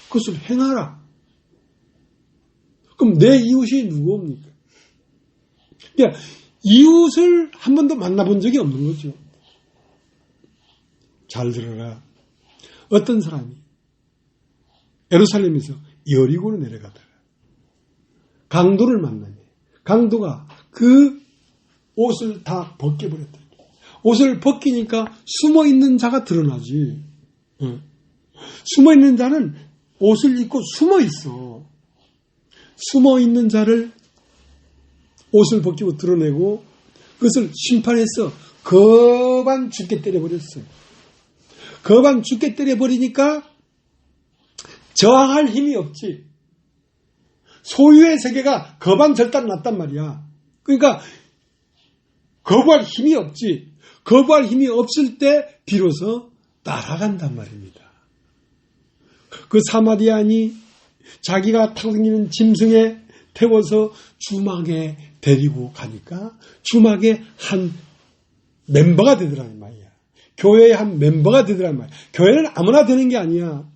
그것을 행하라. 그럼 내 이웃이 누구입니까? 그러니까 이웃을 한 번도 만나본 적이 없는 거죠. 잘 들어라. 어떤 사람이 예루살렘에서 여리고로 내려가다가 강도를 만나니 강도가 그 옷을 다 벗겨버렸다. 옷을 벗기니까 숨어있는 자가 드러나지. 숨어있는 자는 옷을 입고 숨어있어. 숨어있는 자를 옷을 벗기고 드러내고 그것을 심판해서 거반 죽게 때려버렸어요. 거반 죽게 때려버리니까 저항할 힘이 없지. 소유의 세계가 거반절단 났단 말이야. 그러니까 거부할 힘이 없지. 거부할 힘이 없을 때 비로소 날아간단 말입니다. 그 사마리아인이 자기가 타고 짐승에 태워서 주막에 데리고 가니까 주막의 한 멤버가 되더라는 말이야. 교회의 한 멤버가 되더라는 말이야. 교회는 아무나 되는 게 아니야.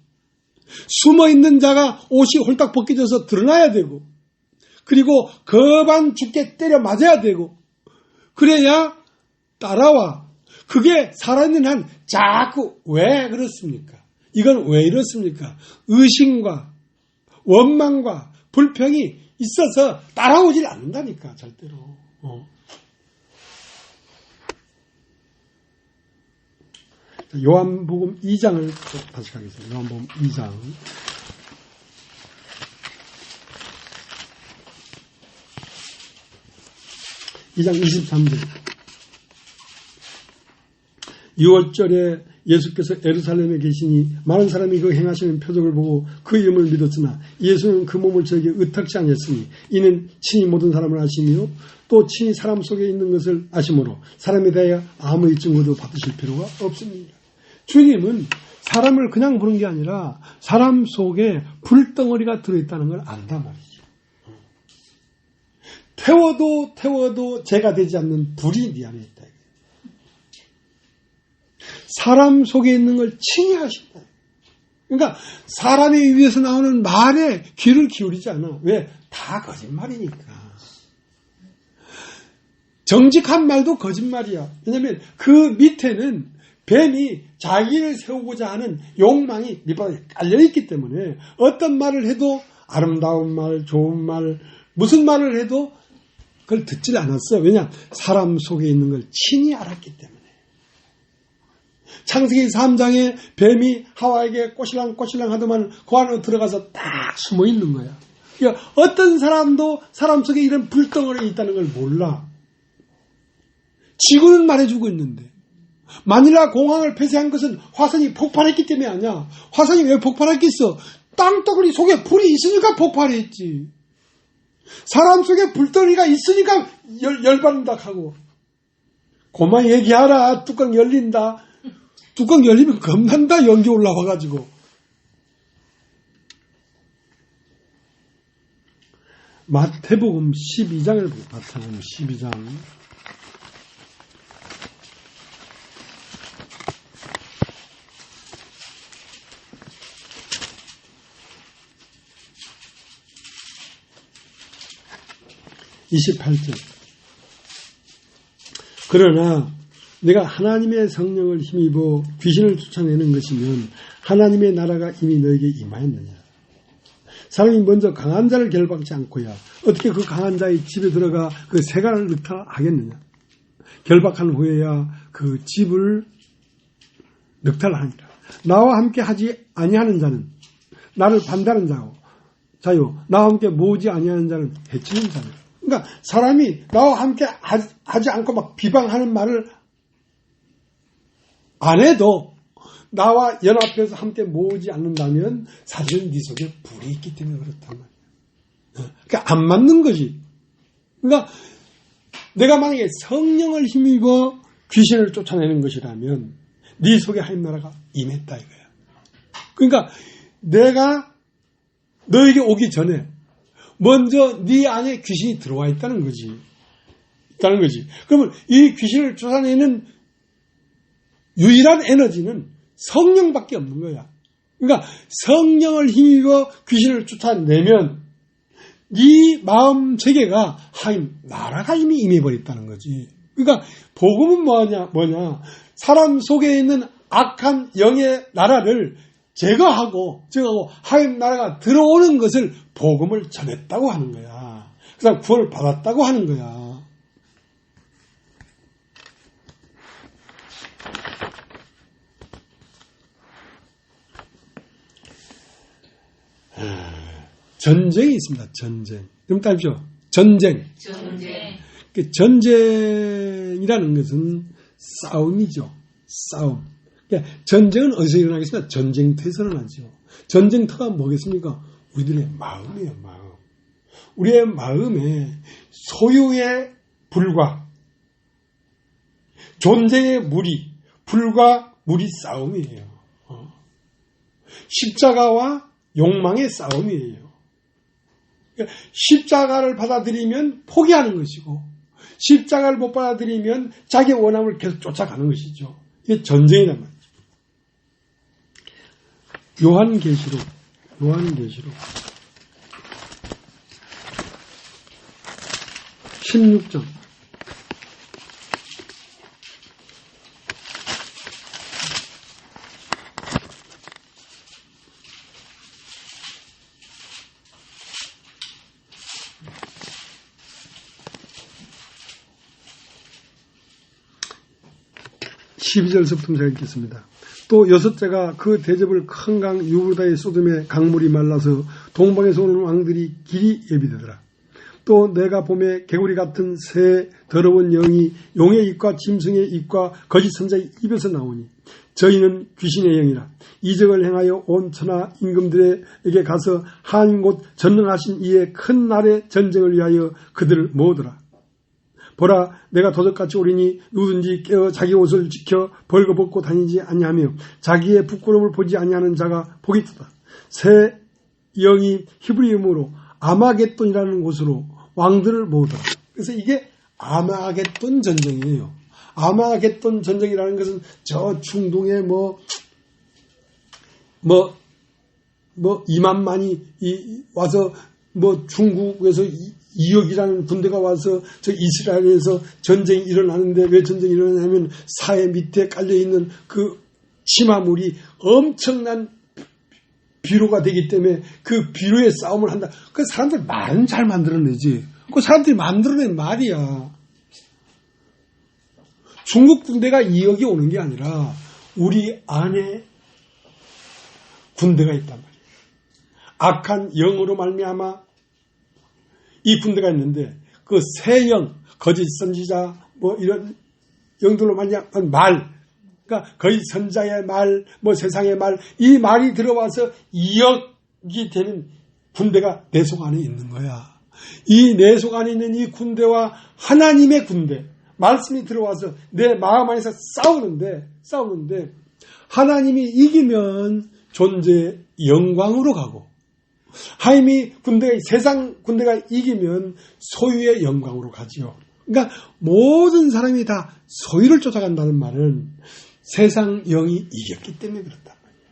숨어있는 자가 옷이 홀딱 벗겨져서 드러나야 되고 그리고 거반 죽게 때려 맞아야 되고 그래야 따라와. 그게 살아있는 한 자꾸 왜 그렇습니까? 이건 왜 이렇습니까? 의심과 원망과 불평이 있어서 따라오질 않는다니까 절대로. 요한복음 2장을 다시 가겠습니다. 요한복음 2장. 2장 23절. 6월절에 예수께서 예루살렘에 계시니 많은 사람이 그 행하시는 표적을 보고 그 이름을 믿었으나 예수는 그 몸을 저에게 의탁지 않았으니 이는 친히 모든 사람을 아시며 또 친히 사람 속에 있는 것을 아심으로 사람에 대하여 아무의 증거도 받으실 필요가 없습니다. 주님은 사람을 그냥 보는 게 아니라 사람 속에 불덩어리가 들어있다는 걸 안단 말이죠. 태워도 죄가 되지 않는 불이 네 안에 있다. 사람 속에 있는 걸 친히 하신다. 그러니까 사람에 의해서 나오는 말에 귀를 기울이지 않아. 왜? 다 거짓말이니까. 정직한 말도 거짓말이야. 왜냐하면 그 밑에는 뱀이 자기를 세우고자 하는 욕망이 밑바닥에 깔려있기 때문에 어떤 말을 해도 아름다운 말, 좋은 말, 무슨 말을 해도 그걸 듣질 않았어요. 왜냐? 사람 속에 있는 걸 친히 알았기 때문에. 창세기 3장에 뱀이 하와에게 꼬실랑 하더만 그 안으로 들어가서 딱 숨어 있는 거야. 그러니까 어떤 사람도 사람 속에 이런 불덩어리 있다는 걸 몰라. 지구는 말해주고 있는데 마닐라 공항을 폐쇄한 것은 화산이 폭발했기 때문에 아니야. 화산이 왜 폭발했겠어? 땅덩어리 속에 불이 있으니까 폭발했지. 사람 속에 불덩어리가 있으니까 열받는다 하고. 그만 얘기하라. 뚜껑 열린다. 뚜껑 열리면 겁난다. 연기 올라와가지고. 마태복음 12장을 보고 마태복음 12장 28절. 그러나 내가 하나님의 성령을 힘입어 귀신을 쫓아내는 것이면 하나님의 나라가 이미 너에게 임하였느냐. 사람이 먼저 강한 자를 결박지 않고야 어떻게 그 강한 자의 집에 들어가 그 세간을 늑탈하겠느냐. 결박한 후에야 그 집을 늑탈하니라. 나와 함께 하지 아니하는 자는 나를 반대하는 자요 나와 함께 모으지 아니하는 자는 해치는 자니라. 그러니까 사람이 나와 함께 하지 않고 막 비방하는 말을 안 해도 나와 연합해서 함께 모으지 않는다면 사실은 네 속에 불이 있기 때문에 그렇단 말이야. 그러니까 안 맞는 거지. 그러니까 내가 만약에 성령을 힘입어 귀신을 쫓아내는 것이라면 네 속에 하나님 나라가 임했다 이거야. 그러니까 내가 너에게 오기 전에 먼저 네 안에 귀신이 들어와 있다는 거지. 그러면 이 귀신을 쫓아내는 유일한 에너지는 성령밖에 없는 거야. 그러니까 성령을 힘입어 귀신을 쫓아내면 네 마음 체계가 하나님 나라가 이미 임해버렸다는 거지. 그러니까 복음은 뭐냐? 사람 속에 있는 악한 영의 나라를 제거하고 하나님 나라가 들어오는 것을 복음을 전했다고 하는 거야. 그다음 구원을 받았다고 하는 거야. 전쟁이 있습니다. 전쟁. 그럼 따십시오. 전쟁. 전쟁이라는 것은 싸움이죠. 싸움. 그러니까 전쟁은 어디서 일어나겠습니까? 전쟁터에서 일어나죠. 전쟁터가 뭐겠습니까? 우리들의 마음이에요. 마음. 우리의 마음에 소유의 불과 존재의 무리, 불과 무리 싸움이에요. 십자가와 욕망의 싸움이에요. 십자가를 받아들이면 포기하는 것이고 십자가를 못 받아들이면 자기의 원함을 계속 쫓아가는 것이죠. 이게 전쟁이란 말이죠. 요한계시록 16장 12절서부터 제가 읽겠습니다. 또 여섯째가 그 대접을 큰 강 유브라다의 소돔에 강물이 말라서 동방에서 오는 왕들이 길이 예비되더라. 또 내가 봄에 개구리 같은 새 더러운 영이 용의 입과 짐승의 입과 거짓 선자의 입에서 나오니 저희는 귀신의 영이라 이적을 행하여 온 천하 임금들에게 가서 한 곳 전능하신 이의 큰 날의 전쟁을 위하여 그들을 모으더라. 보라, 내가 도적같이 오리니 누구든지 깨어 자기 옷을 지켜 벌거벗고 다니지 아니하며 자기의 부끄러움을 보지 아니하는 자가 복이 있다. 새 영이 히브리음으로 아마겟돈이라는 곳으로 왕들을 모으더라. 그래서 이게 아마겟돈 전쟁이에요. 아마겟돈 전쟁이라는 것은 저 중동에 뭐 2만만이 와서 중국에서 2억이라는 군대가 와서 저 이스라엘에서 전쟁이 일어나는데 왜 전쟁이 일어나냐면 사해 밑에 깔려있는 그 치마물이 엄청난 비료가 되기 때문에 그 비료의 싸움을 한다. 그 사람들 말은 잘 만들어내지. 그 사람들이 만들어낸 말이야. 중국 군대가 2억이 오는 게 아니라 우리 안에 군대가 있단 말이야. 악한 영으로 말미암아 이 군대가 있는데 그 새 영, 거짓 선지자 이런 영들로 말미암은 말, 그러니까 거짓 선자의 말, 세상의 말, 이 말이 들어와서 2억이 되는 군대가 내 속 안에 있는 거야. 이 내 속 안에 있는 이 군대와 하나님의 군대, 말씀이 들어와서 내 마음 안에서 싸우는데 하나님이 이기면 존재의 영광으로 가고 하나님이 세상 군대가 이기면 소유의 영광으로 가지요. 그러니까 모든 사람이 다 소유를 쫓아간다는 말은 세상 영이 이겼기 때문에 그렇단 말이에요.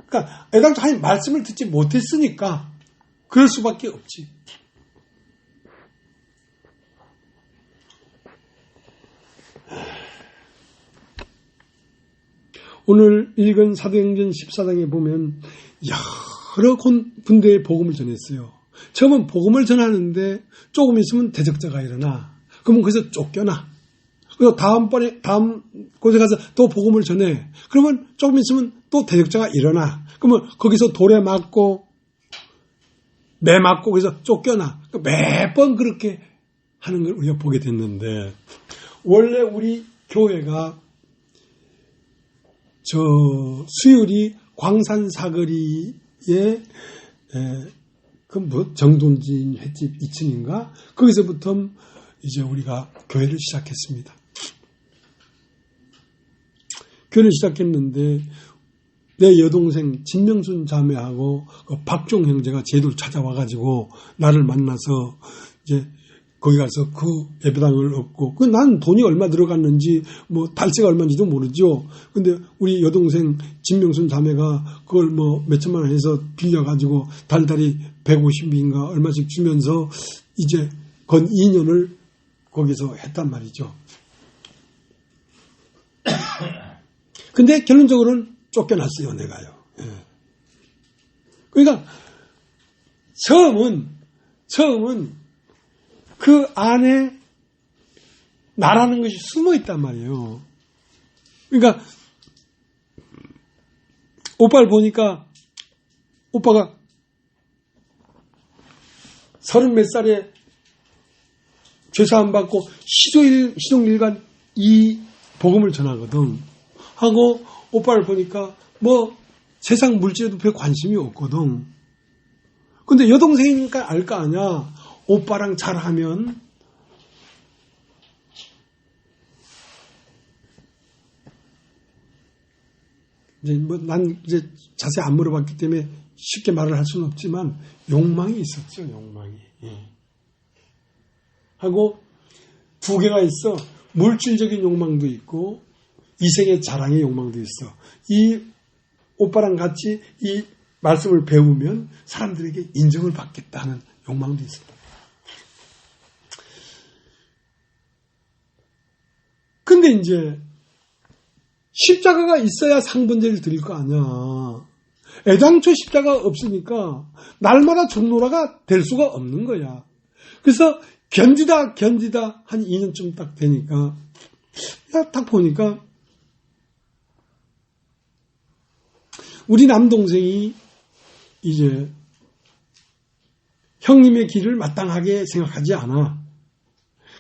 그러니까 애당초 하나님 말씀을 듣지 못했으니까 그럴 수밖에 없지. 오늘 읽은 사도행전 14장에 보면 여러 군대의 복음을 전했어요. 처음은 복음을 전하는데 조금 있으면 대적자가 일어나. 그러면 거기서 쫓겨나. 그리고 다음 곳에 가서 또 복음을 전해. 그러면 조금 있으면 또 대적자가 일어나. 그러면 거기서 돌에 맞고 매 맞고 거기서 쫓겨나. 매번 그렇게 하는 걸 우리가 보게 됐는데 원래 우리 교회가 저 수율이 광산 사거리에 정동진 횟집 2층인가 거기서부터 이제 우리가 교회를 시작했습니다. 교회를 시작했는데 내 여동생 진명순 자매하고 그 박종 형제가 제도 찾아와가지고 나를 만나서 이제 거기 가서 그 예배당을 얻고, 난 돈이 얼마 들어갔는지, 달세가 얼마인지도 모르죠. 근데 우리 여동생 진명순 자매가 그걸 몇천만 원 해서 빌려가지고 달달이 150인가 얼마씩 주면서 이제 건 2년을 거기서 했단 말이죠. 근데 결론적으로는 쫓겨났어요, 내가요. 예. 그러니까 처음은 그 안에 나라는 것이 숨어 있단 말이에요. 그러니까 오빠를 보니까 오빠가 30몇 살에 죄사함 받고 시종일관 이 복음을 전하거든. 하고 오빠를 보니까 세상 물질에도 별 관심이 없거든. 근데 여동생이니까 알 거 아니야. 오빠랑 잘하면 난 이제 자세히 안 물어봤기 때문에 쉽게 말을 할 수는 없지만 욕망이 있었죠. 욕망이. 예. 하고 두 개가 있어. 물질적인 욕망도 있고 이생의 자랑의 욕망도 있어. 이 오빠랑 같이 이 말씀을 배우면 사람들에게 인정을 받겠다는 욕망도 있습니다. 근데 이제 십자가가 있어야 상번제를 드릴 거 아니야. 애당초 십자가가 없으니까 날마다 종로라가 될 수가 없는 거야. 그래서 견디다 한 2년쯤 딱 되니까 딱 보니까 우리 남동생이 이제 형님의 길을 마땅하게 생각하지 않아.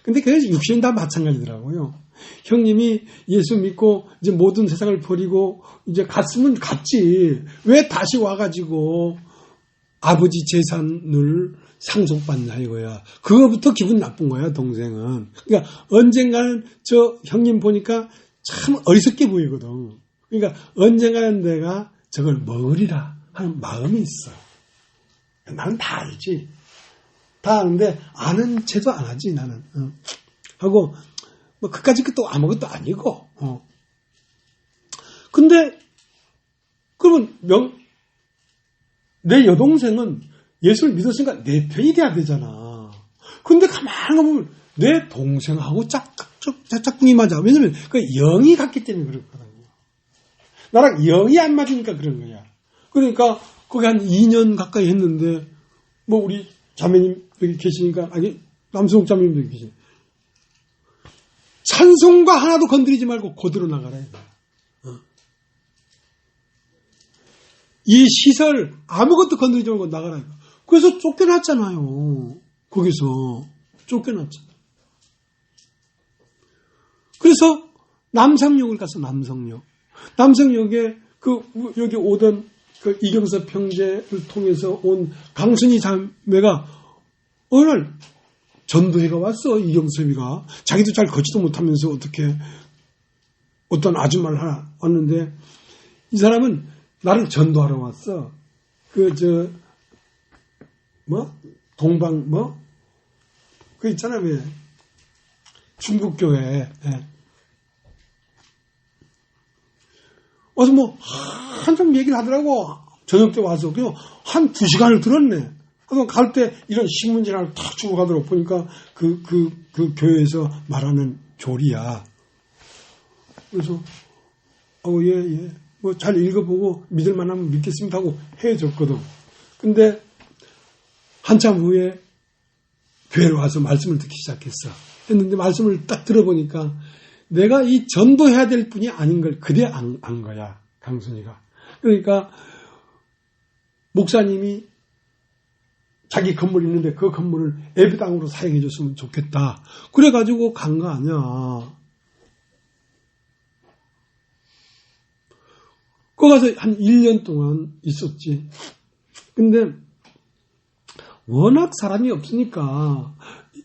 근데 그래서 육신은 다 마찬가지더라고요. 형님이 예수 믿고 이제 모든 세상을 버리고 이제 갔으면 갔지. 왜 다시 와가지고 아버지 재산을 상속받냐 이거야. 그거부터 기분 나쁜 거야, 동생은. 그러니까 언젠가는 저 형님 보니까 참 어리석게 보이거든. 그러니까 언젠가는 내가 저걸 먹으리라 하는 마음이 있어. 나는 다 알지. 다 아는데 아는 채도 안 하지 나는. 하고 그까짓 것도 아무것도 아니고. 근데 그러면 내 여동생은 예수를 믿었으니까 내 편이 돼야 되잖아. 근데 가만히 보면 내 동생하고 짝꿍이 맞아. 왜냐면 그 영이 같기 때문에 그렇거든요. 나랑 영이 안 맞으니까 그런 거야. 그러니까 거기 한 2년 가까이 했는데 우리 자매님 여기 계시니까 남성욱 자매님도 여기 계시네. 찬송가 하나도 건드리지 말고 그대로 나가라. 이 시설 아무것도 건드리지 말고 나가라. 그래서 쫓겨났잖아요. 거기서 쫓겨났잖아. 그래서 남성역을 가서 남성역에 여기 오던 그 이경섭 형제를 통해서 온 강순희 자매가 어느 날 전도회가 왔어. 이경섭이가 자기도 잘 걷지도 못하면서 어떻게 어떤 아줌마를 하나 왔는데 이 사람은 나를 전도하러 왔어. 동방 그 있잖아 왜 중국교회. 예. 와서 한참 얘기를 하더라고. 저녁 때 와서 그냥 한 2시간을 들었네. 그래서 갈 때 이런 신문지를 다 주고 가도록 보니까 그 교회에서 말하는 교리야. 그래서 예. 잘 읽어보고 믿을 만하면 믿겠습니다 하고 해줬거든. 근데 한참 후에 교회로 와서 말씀을 듣기 시작했어. 했는데 말씀을 딱 들어보니까 내가 이 전도해야 될 분이 아닌 걸 그대 안 거야. 강순이가. 그러니까 목사님이 자기 건물 있는데 그 건물을 예배당으로 사용해 줬으면 좋겠다. 그래가지고 간 거 아니야. 거기 가서 한 1년 동안 있었지. 근데 워낙 사람이 없으니까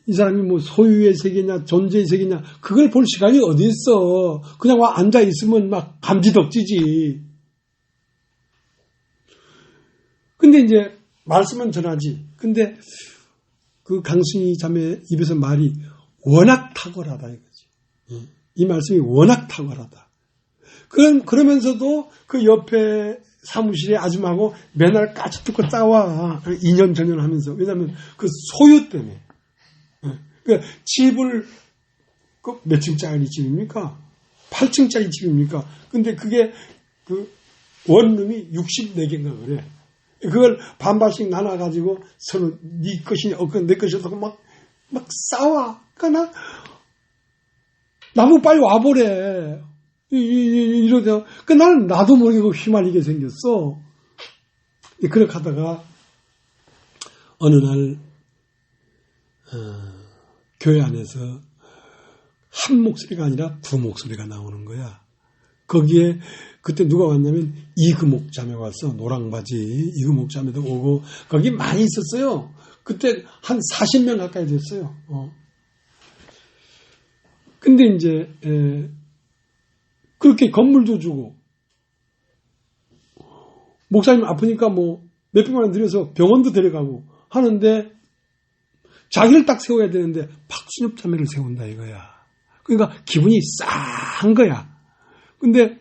이 사람이 뭐 소유의 세계냐 존재의 세계냐 그걸 볼 시간이 어디 있어. 그냥 와 앉아 있으면 막 감지덕지지. 근데 이제 말씀은 전하지. 근데 그 강순이 자매 입에서 말이 워낙 탁월하다 이거지. 이 말씀이 워낙 탁월하다. 그러면서도 그 옆에 사무실에 아줌마하고 맨날 까치 듣고 싸워. 2년 전년 하면서. 왜냐하면 그 소유 때문에. 그 집을 몇 층짜리 집입니까? 8층짜리 집입니까? 근데 그게 그 원룸이 64개인가 그래. 그걸 반반씩 나눠가지고 서로 네 것이냐 내 것이냐고 막 싸워. 그러니까 나무 빨리 와보래. 이러다. 그 나는 나도 모르게 휘말리게 생겼어. 그렇게 하다가 어느 날 교회 안에서 한 목소리가 아니라 두 목소리가 나오는 거야. 거기에 그때 누가 왔냐면 이금옥 자매가 왔어. 노랑바지 이금옥 자매도 오고 거기 많이 있었어요. 그때 한 40명 가까이 됐어요. 근데 이제 그렇게 건물도 주고 목사님 아프니까 뭐 몇백만 원 들여서 병원도 데려가고 하는데 자기를 딱 세워야 되는데 박순엽 자매를 세운다 이거야. 그러니까 기분이 싸한 거야. 근데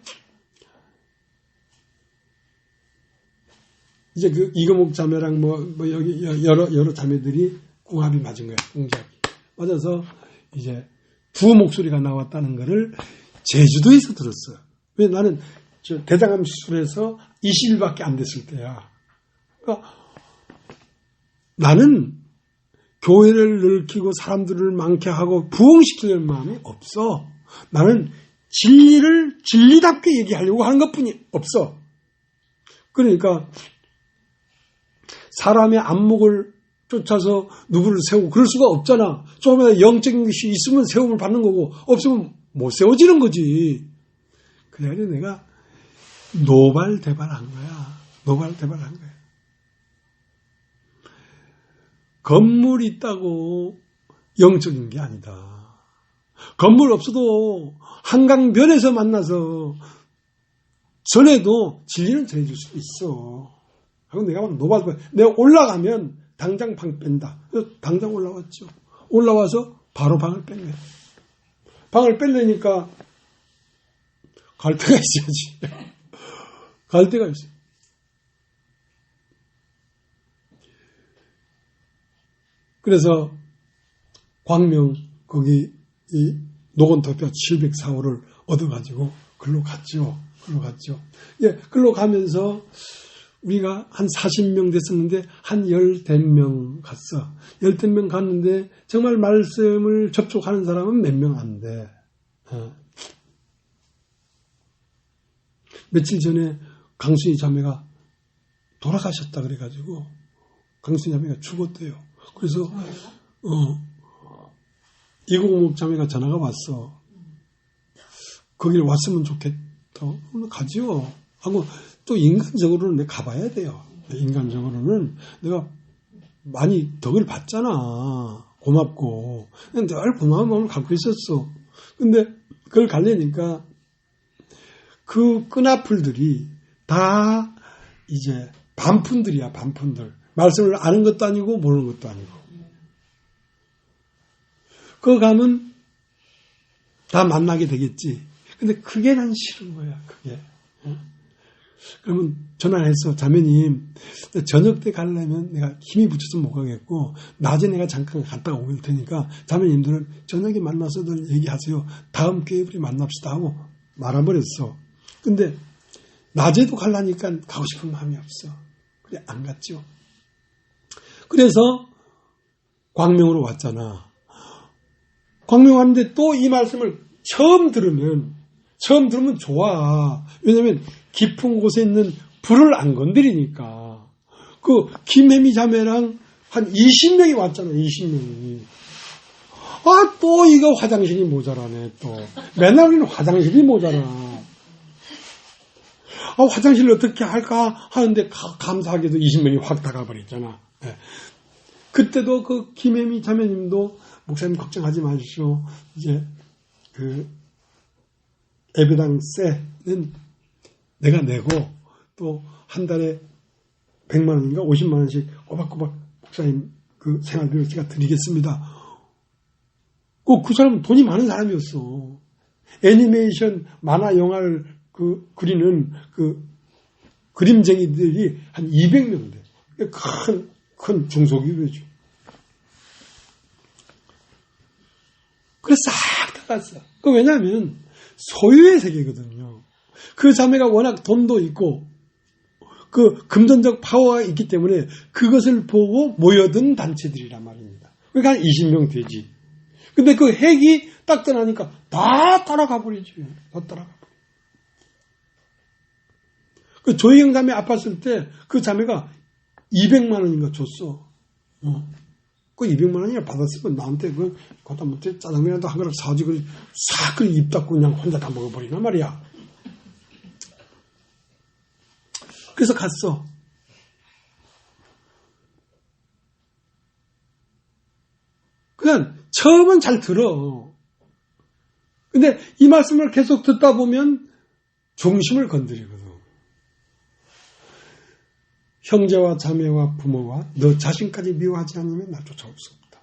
이제 그 이금옥 자매랑 뭐 여기 여러 자매들이 궁합이 맞은 거야. 궁합이 맞아서 이제 두 목소리가 나왔다는 거를 제주도에서 들었어요. 왜 나는 대장암 수술해서 20일밖에 안 됐을 때야. 그러니까 나는 교회를 넓히고 사람들을 많게 하고 부흥시키려는 마음이 없어. 나는 진리를 진리답게 얘기하려고 하는 것뿐이 없어. 그러니까 사람의 안목을 쫓아서 누구를 세우고 그럴 수가 없잖아. 조금이라도 영적인 것이 있으면 세움을 받는 거고 없으면 못 세워지는 거지. 그래가지고 내가 노발대발한 거야. 노발대발한 거야. 건물이 있다고 영적인 게 아니다. 건물 없어도 한강변에서 만나서 전에도 진리는 전해줄 수 있어. 하고 내가 막 노발대발. 내가 올라가면 당장 방 뺀다. 그래서 당장 올라왔죠. 올라와서 바로 방을 뺀 거야. 방을 뺄려니까 갈 데가 있어야지. 갈 데가 있어. 그래서 광명 거기 이 노건터뼈 704호를 얻어가지고 글로 갔죠. 예, 글로 가면서 우리가 한 40명 됐었는데 한 10명 갔어. 10명 갔는데 정말 말씀을 접촉하는 사람은 몇 명 안 돼. 며칠 전에 강순이 자매가 돌아가셨다 그래가지고 강순이 자매가 죽었대요. 그래서 이공목 자매가 전화가 왔어. 거기를 왔으면 좋겠다. 가지요. 하고 또 인간적으로는 내가 가봐야 돼요. 인간적으로는 내가 많이 덕을 봤잖아. 고맙고. 늘 고마운 마음을 갖고 있었어. 근데 그걸 가려니까 그 끈아풀들이 다 이제 반푼들이야, 반푼들. 말씀을 아는 것도 아니고 모르는 것도 아니고. 그거 가면 다 만나게 되겠지. 근데 그게 난 싫은 거야, 그게. 그러면 전화해서 자매님 저녁 때 가려면 내가 힘이 붙여서 못 가겠고 낮에 내가 잠깐 갔다가 올 테니까 자매님들은 저녁에 만나서들 얘기하세요. 다음 기회에 우리 만납시다 하고 말아버렸어. 근데 낮에도 가려니까 가고 싶은 마음이 없어. 그래 안 갔죠. 그래서 광명으로 왔잖아. 광명 왔는데 또 이 말씀을 처음 들으면 좋아. 왜냐면 깊은 곳에 있는 불을 안 건드리니까. 그 김혜미 자매랑 한 20명이 왔잖아. 20명이. 아, 또 이거 화장실이 모자라네. 또 맨날 우리는 화장실이 모자라. 아, 화장실을 어떻게 할까 하는데 감사하게도 20명이 확 다가버렸잖아. 네. 그때도 그 김혜미 자매님도 목사님 걱정하지 마십시오. 이제 예배당세는 내가 내고 또 한 달에 100만 원인가 50만 원씩 꼬박꼬박 목사님 그 생활비로 제가 드리겠습니다. 꼭 그 사람은 돈이 많은 사람이었어. 애니메이션 만화 영화를 그리는 그림쟁이들이 한 200명 돼. 큰 중소기업이죠. 그래서 싹 다 갔어. 왜냐하면 소유의 세계거든요. 그 자매가 워낙 돈도 있고 그 금전적 파워가 있기 때문에 그것을 보고 모여든 단체들이란 말입니다. 그러니까 한 20명 되지. 근데 그 핵이 딱 떠나니까 다 따라가 버리지. 다 따라가 버려. 그 조희영 자매 아팠을 때 그 자매가 200만 원인가 줬어. 그 200만 원이나 받았으면 나한테 거기다 뭐 짜장면이라도 한 그릇 사오지 싹 입 닫고 그냥 혼자 다 먹어버리란 말이야. 그래서 갔어. 그냥 처음은 잘 들어. 근데 이 말씀을 계속 듣다 보면 중심을 건드리거든. 형제와 자매와 부모와 너 자신까지 미워하지 않으면 나 쫓아올 수 없다.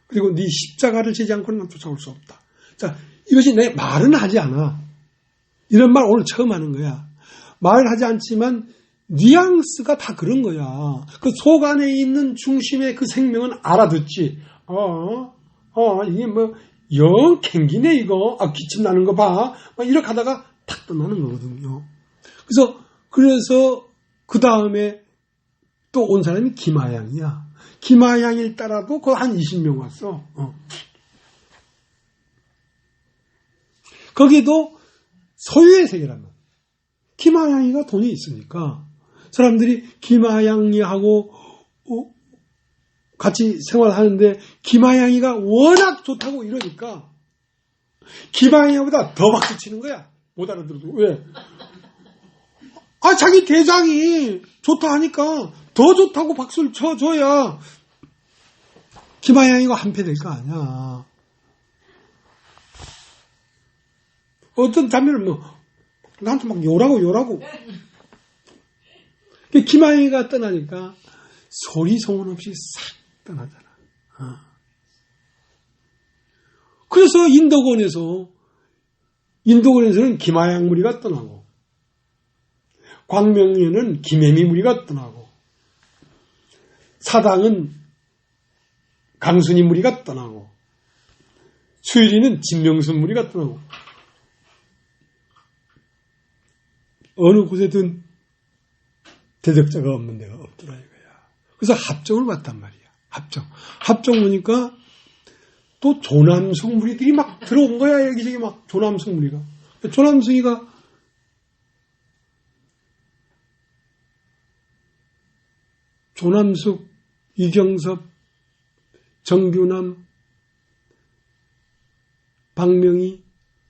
그리고 네 십자가를 지지 않고는 나 쫓아올 수 없다. 자, 이것이 내 말은 하지 않아. 이런 말 오늘 처음 하는 거야. 말을 하지 않지만 뉘앙스가 다 그런 거야. 그 속 안에 있는 중심의 그 생명은 알아듣지. 이게 뭐 영 캥기네 이거. 기침 나는 거 봐. 막 이렇게 하다가 탁 떠나는 거거든요. 그래서 그 다음에 또 온 사람이 김하양이야. 김하양일 따라도 거의 한 20명 왔어. 거기도 소유의 세계란 말이야. 김하양이가 돈이 있으니까 사람들이 김하양이하고 같이 생활하는데 김하양이가 워낙 좋다고 이러니까 김하양이보다 더 박수 치는 거야. 못 알아들어도. 왜? 자기 대장이 좋다 하니까 더 좋다고 박수를 쳐줘야 김하양이가 한패 될 거 아니야. 어떤 자매를 나한테 막 요라고. 김하양이가 떠나니까 소리 소문 없이 싹 떠나잖아. 그래서 인도권에서는 김하양 무리가 떠나고 광명리에는 김혜미 무리가 떠나고 사당은 강순희 무리가 떠나고 수일이는 진명순 무리가 떠나고 어느 곳에든 대적자가 없는 데가 없더라 이거야. 그래서 합정을 봤단 말이야. 합정 보니까 또 조남숙 무리들이 막 들어온 거야. 여기저기 막 조남숙 무리가. 조남숙이가 조남숙, 이경섭, 정규남, 박명희,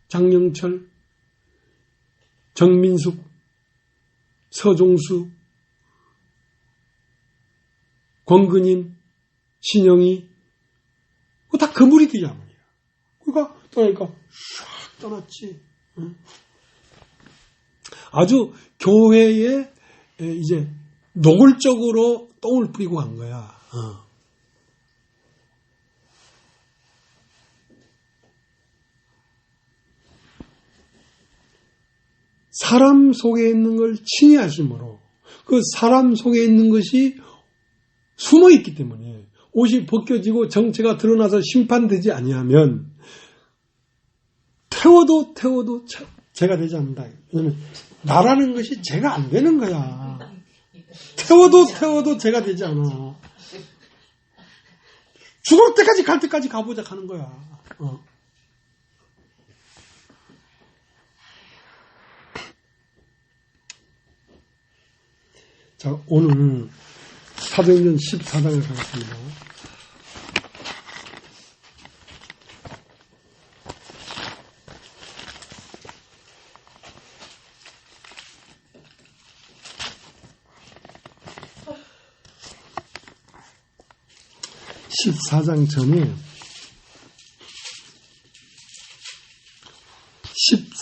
장영철, 정민숙, 서종수, 권근임, 신영이 다 그 무리들이야 말이야. 그러니까 떠나니까 샥 떠났지. 아주 교회에 이제 노골적으로 똥을 뿌리고 간 거야. 사람 속에 있는 걸 친히하심으로 그 사람 속에 있는 것이 숨어 있기 때문에 옷이 벗겨지고 정체가 드러나서 심판되지 아니하면 태워도 죄가 되지 않는다. 왜냐하면 나라는 것이 죄가 안 되는 거야. 태워도 죄가 되지 않아. 죽을 때까지 갈 때까지 가보자 하는 거야. 자, 오늘 사도행전 14장을 가겠습니다. (14장) 전에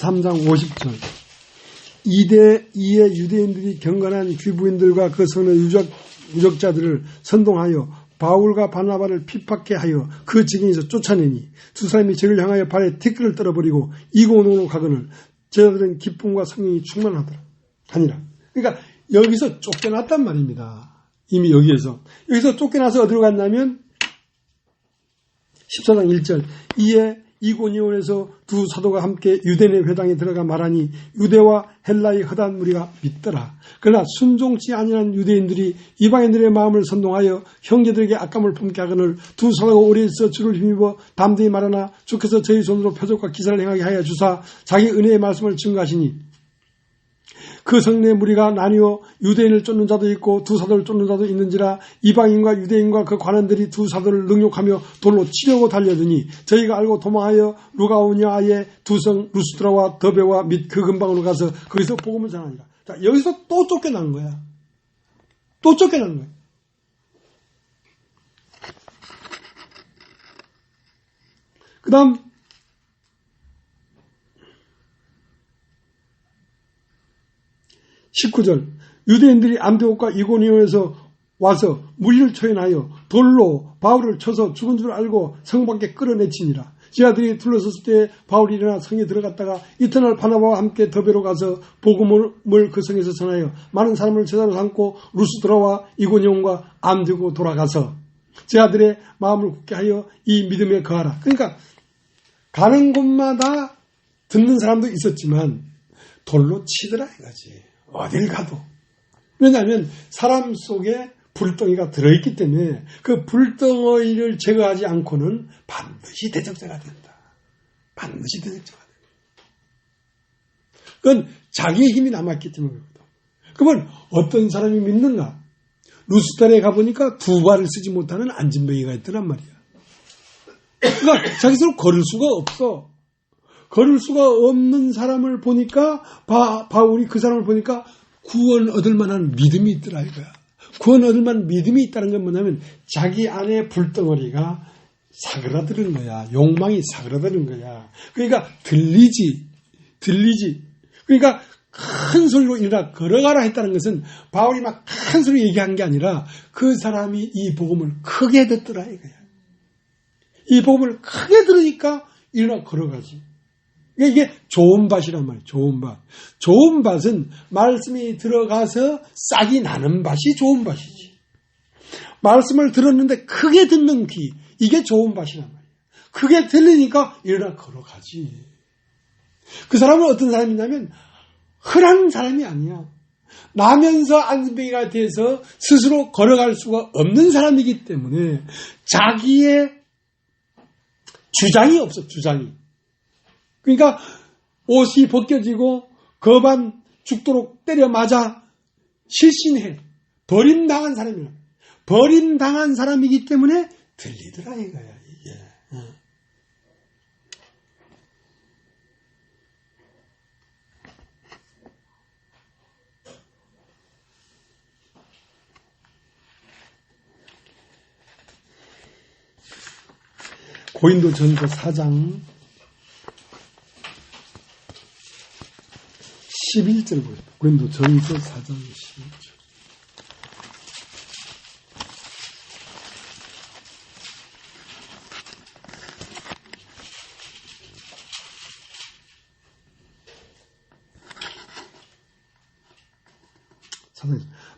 3장 50절. 이에 유대인들이 경건한 귀부인들과 그 성의 유적자들을 선동하여 바울과 바나바를 핍박해 하여 그 지경에서 쫓아내니 두 사람이 저를 향하여 발에 티끌을 떨어버리고 이고노로 가거늘 저들은 기쁨과 성령이 충만하더라 하니라. 그러니까 여기서 쫓겨났단 말입니다. 이미 여기서 쫓겨나서 어디로 갔냐면 14장 1절. 이에 이고니온에서 두 사도가 함께 유대인의 회당에 들어가 말하니 유대와 헬라의 허다한 무리가 믿더라. 그러나 순종치 아니한 유대인들이 이방인들의 마음을 선동하여 형제들에게 악감을 품게 하거늘 두 사도가 오래 있어 주를 힘입어 담대히 말하나 주께서 저희 손으로 표적과 기사를 행하게 하여 주사 자기 은혜의 말씀을 증거하시니 그 성내 무리가 나뉘어 유대인을 쫓는 자도 있고 두 사도를 쫓는 자도 있는지라 이방인과 유대인과 그 관원들이 두 사도를 능욕하며 돌로 치려고 달려드니 저희가 알고 도망하여 루가오냐의 두 성 루스드라와 더베와 및 그 근방으로 가서 거기서 복음을 전하니라. 자, 여기서 또 쫓겨난 거야. 또 쫓겨난 거야. 그 다음 19절. 유대인들이 안디옥과 이고니온에서 와서 무리를 초연하여 돌로 바울을 쳐서 죽은 줄 알고 성 밖에 끌어내치니라. 지하들이 둘러섰을 때 바울이 일어나 성에 들어갔다가 이튿날 바나바와 함께 더베로 가서 복음을 그 성에서 전하여 많은 사람을 제자로 삼고 루스드라와 이고니온과 안디옥으로 돌아가서 제자들의 마음을 굳게 하여 이 믿음에 거하라. 그러니까 가는 곳마다 듣는 사람도 있었지만 돌로 치더라 이거지. 어딜 가도. 왜냐하면 사람 속에 불덩이가 들어있기 때문에 그 불덩이를 제거하지 않고는 반드시 대적자가 된다. 반드시 대적자가 된다. 그건 자기의 힘이 남아있기 때문에 그렇거든. 그러면 어떤 사람이 믿는가? 루스달에 가보니까 두 발을 쓰지 못하는 안진뱅이가 있더란 말이야. 그러니까 자기 스스로 걸을 수가 없어. 걸을 수가 없는 사람을 보니까 바울이 그 사람을 보니까 구원 얻을 만한 믿음이 있더라 이거야. 구원 얻을 만한 믿음이 있다는 건 뭐냐면 자기 안에 불덩어리가 사그라드는 거야. 욕망이 사그라드는 거야. 그러니까 들리지. 그러니까 큰 소리로 일어나 걸어가라 했다는 것은 바울이 막 큰 소리 얘기한 게 아니라 그 사람이 이 복음을 크게 듣더라 이거야. 이 복음을 크게 들으니까 일어나 걸어가지. 이게 좋은 밭이란 말이에요. 좋은 밭. 좋은 밭은 말씀이 들어가서 싹이 나는 밭이 좋은 밭이지. 말씀을 들었는데 크게 듣는 귀. 이게 좋은 밭이란 말이에요. 크게 들리니까 일어나 걸어가지. 그 사람은 어떤 사람이냐면 흔한 사람이 아니야. 나면서 안진뱅이가 돼서 스스로 걸어갈 수가 없는 사람이기 때문에 자기의 주장이 없어. 주장이. 그러니까 옷이 벗겨지고 거반 죽도록 때려 맞아 실신해. 버림당한 사람이야. 버림당한 사람이기 때문에 들리더라 이거야 이게. 고린도전서 4장 11절 보세요. 고린도전서 4장 11절.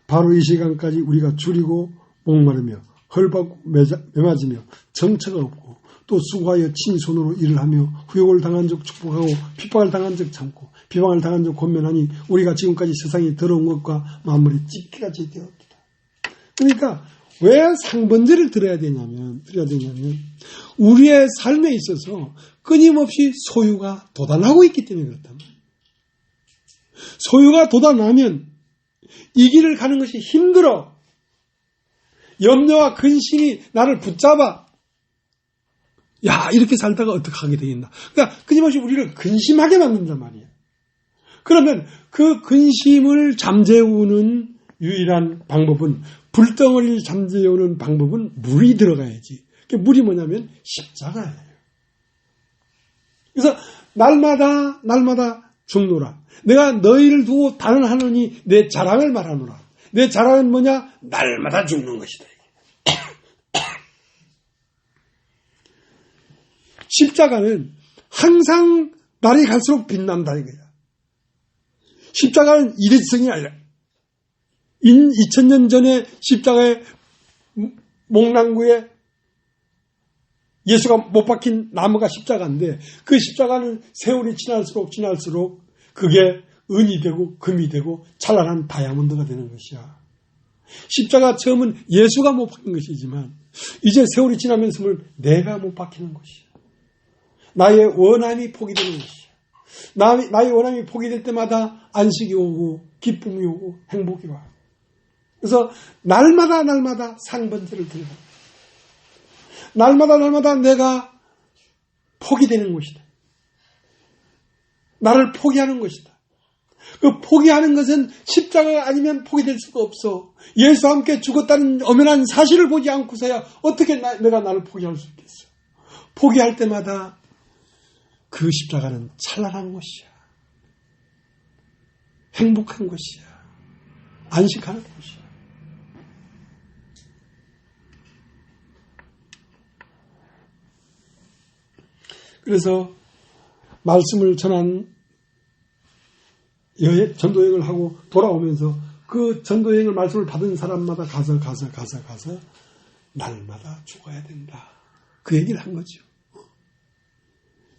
바로 이 시간까지 우리가 줄이고 목마르며 헐벗고 매맞으며 정처가 없고 또 수고하여 친히 손으로 일을 하며 후욕을 당한 적 축복하고 핍박을 당한 적 참고 비방을 당한 적 권면하니 우리가 지금까지 세상이 더러운 것과 만물이 찢기까지 되었다. 그러니까 왜 상번제를 드려야 되냐면 우리의 삶에 있어서 끊임없이 소유가 도단하고 있기 때문에 그렇단 말이에요. 소유가 도단하면 이 길을 가는 것이 힘들어. 염려와 근심이 나를 붙잡아. 야, 이렇게 살다가 어떻게 하게 되겠나. 그러니까 끊임없이 우리를 근심하게 만든단 말이에요. 그러면 그 근심을 잠재우는 유일한 방법은, 불덩어리를 잠재우는 방법은 물이 들어가야지. 물이 뭐냐면 십자가예요. 그래서 날마다 죽노라. 내가 너희를 두고 단언하노니 내 자랑을 말하노라. 내 자랑은 뭐냐? 날마다 죽는 것이다. 십자가는 항상 날이 갈수록 빛난다 이거야. 십자가는 일회성이 아니라 2000년 전에 십자가의 목랑구에 예수가 못 박힌 나무가 십자가인데 그 십자가는 세월이 지날수록 그게 은이 되고 금이 되고 찬란한 다이아몬드가 되는 것이야. 십자가 처음은 예수가 못 박힌 것이지만 이제 세월이 지나면서 내가 못 박히는 것이야. 나의 원함이 포기되는 것이야. 나의 원함이 포기될 때마다 안식이 오고 기쁨이 오고 행복이 와. 그래서 날마다 상번제를 드려. 날마다 내가 포기되는 것이다. 나를 포기하는 것이다. 그 포기하는 것은 십자가가 아니면 포기될 수가 없어. 예수와 함께 죽었다는 엄연한 사실을 보지 않고서야 어떻게 내가 나를 포기할 수 있겠어. 포기할 때마다 그 십자가는 찬란한 것이야. 행복한 것이야. 안식하는 것이야. 그래서 말씀을 전한 전도여행을 하고 돌아오면서 그 전도여행을 말씀을 받은 사람마다 가서 날마다 죽어야 된다. 그 얘기를 한 거죠.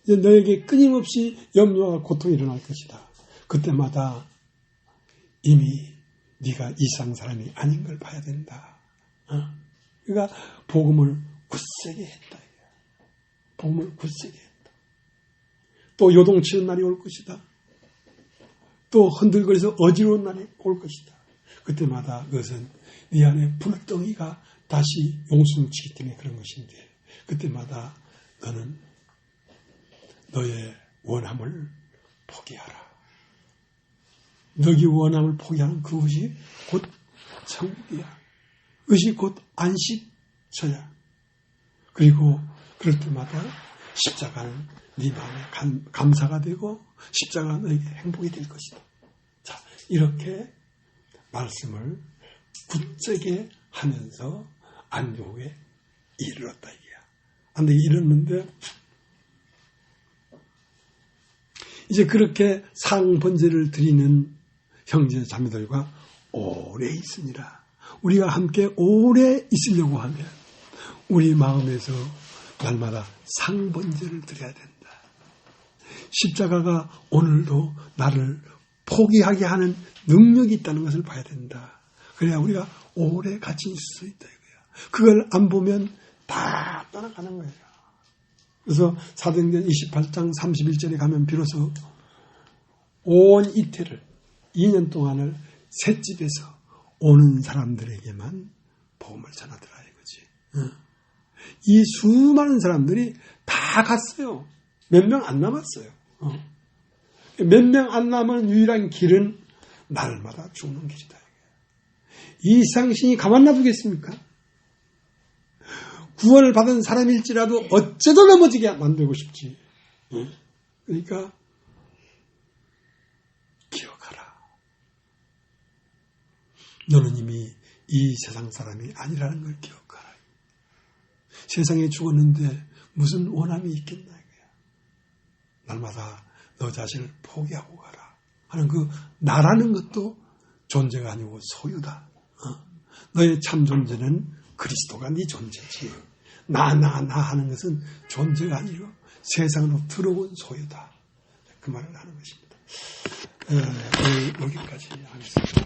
이제 너에게 끊임없이 염려와 고통이 일어날 것이다. 그때마다 이미 네가 이상 사람이 아닌 걸 봐야 된다. 그러니까 복음을 굳세게 했다. 복음을 굳세게 했다. 또 요동치는 날이 올 것이다. 또 흔들거려서 어지러운 날이 올 것이다. 그때마다 그것은 네 안에 불덩이가 다시 용수를 치기 때문에 그런 것인데 그때마다 너는 너의 원함을 포기하라. 너의 원함을 포기하는 그것이 곧 천국이야. 그것이 곧 안식처야. 그리고 그럴 때마다 십자가는 네 마음에 감사가 되고 십자가가 너에게 행복이 될 것이다. 자, 이렇게 말씀을 굳세게 하면서 안교에 이르렀다 이게야. 근데 이르렀는데 이제 그렇게 상번제를 드리는 형제 자매들과 오래 있으니라. 우리가 함께 오래 있으려고 하면 우리 마음에서 날마다 상번제를 드려야 된다. 십자가가 오늘도 나를 포기하게 하는 능력이 있다는 것을 봐야 된다. 그래야 우리가 오래 같이 있을 수 있다 이거야. 그걸 안 보면 다 떠나가는 거예요. 그래서 사도행전 28장 31절에 가면 비로소 온 이태를 2년 동안을 셋집에서 오는 사람들에게만 복음을 전하더라 이거지. 이 수많은 사람들이 다 갔어요. 몇 명 안 남았어요. 몇 명 안 남은 유일한 길은 날마다 죽는 길이다. 이 상신이 가만 놔두겠습니까? 구원을 받은 사람일지라도 어째도 넘어지게 만들고 싶지. 그러니까 기억하라. 너는 이미 이 세상 사람이 아니라는 걸 기억하라. 세상에 죽었는데 무슨 원함이 있겠나 이거야. 날마다 너 자신을 포기하고 가라 하는 그 나라는 것도 존재가 아니고 소유다. 너의 참 존재는 그리스도가 네 존재지. 나 하는 것은 존재가 아니고 세상으로 들어온 소유다. 그 말을 하는 것입니다. 여기까지 하겠습니다.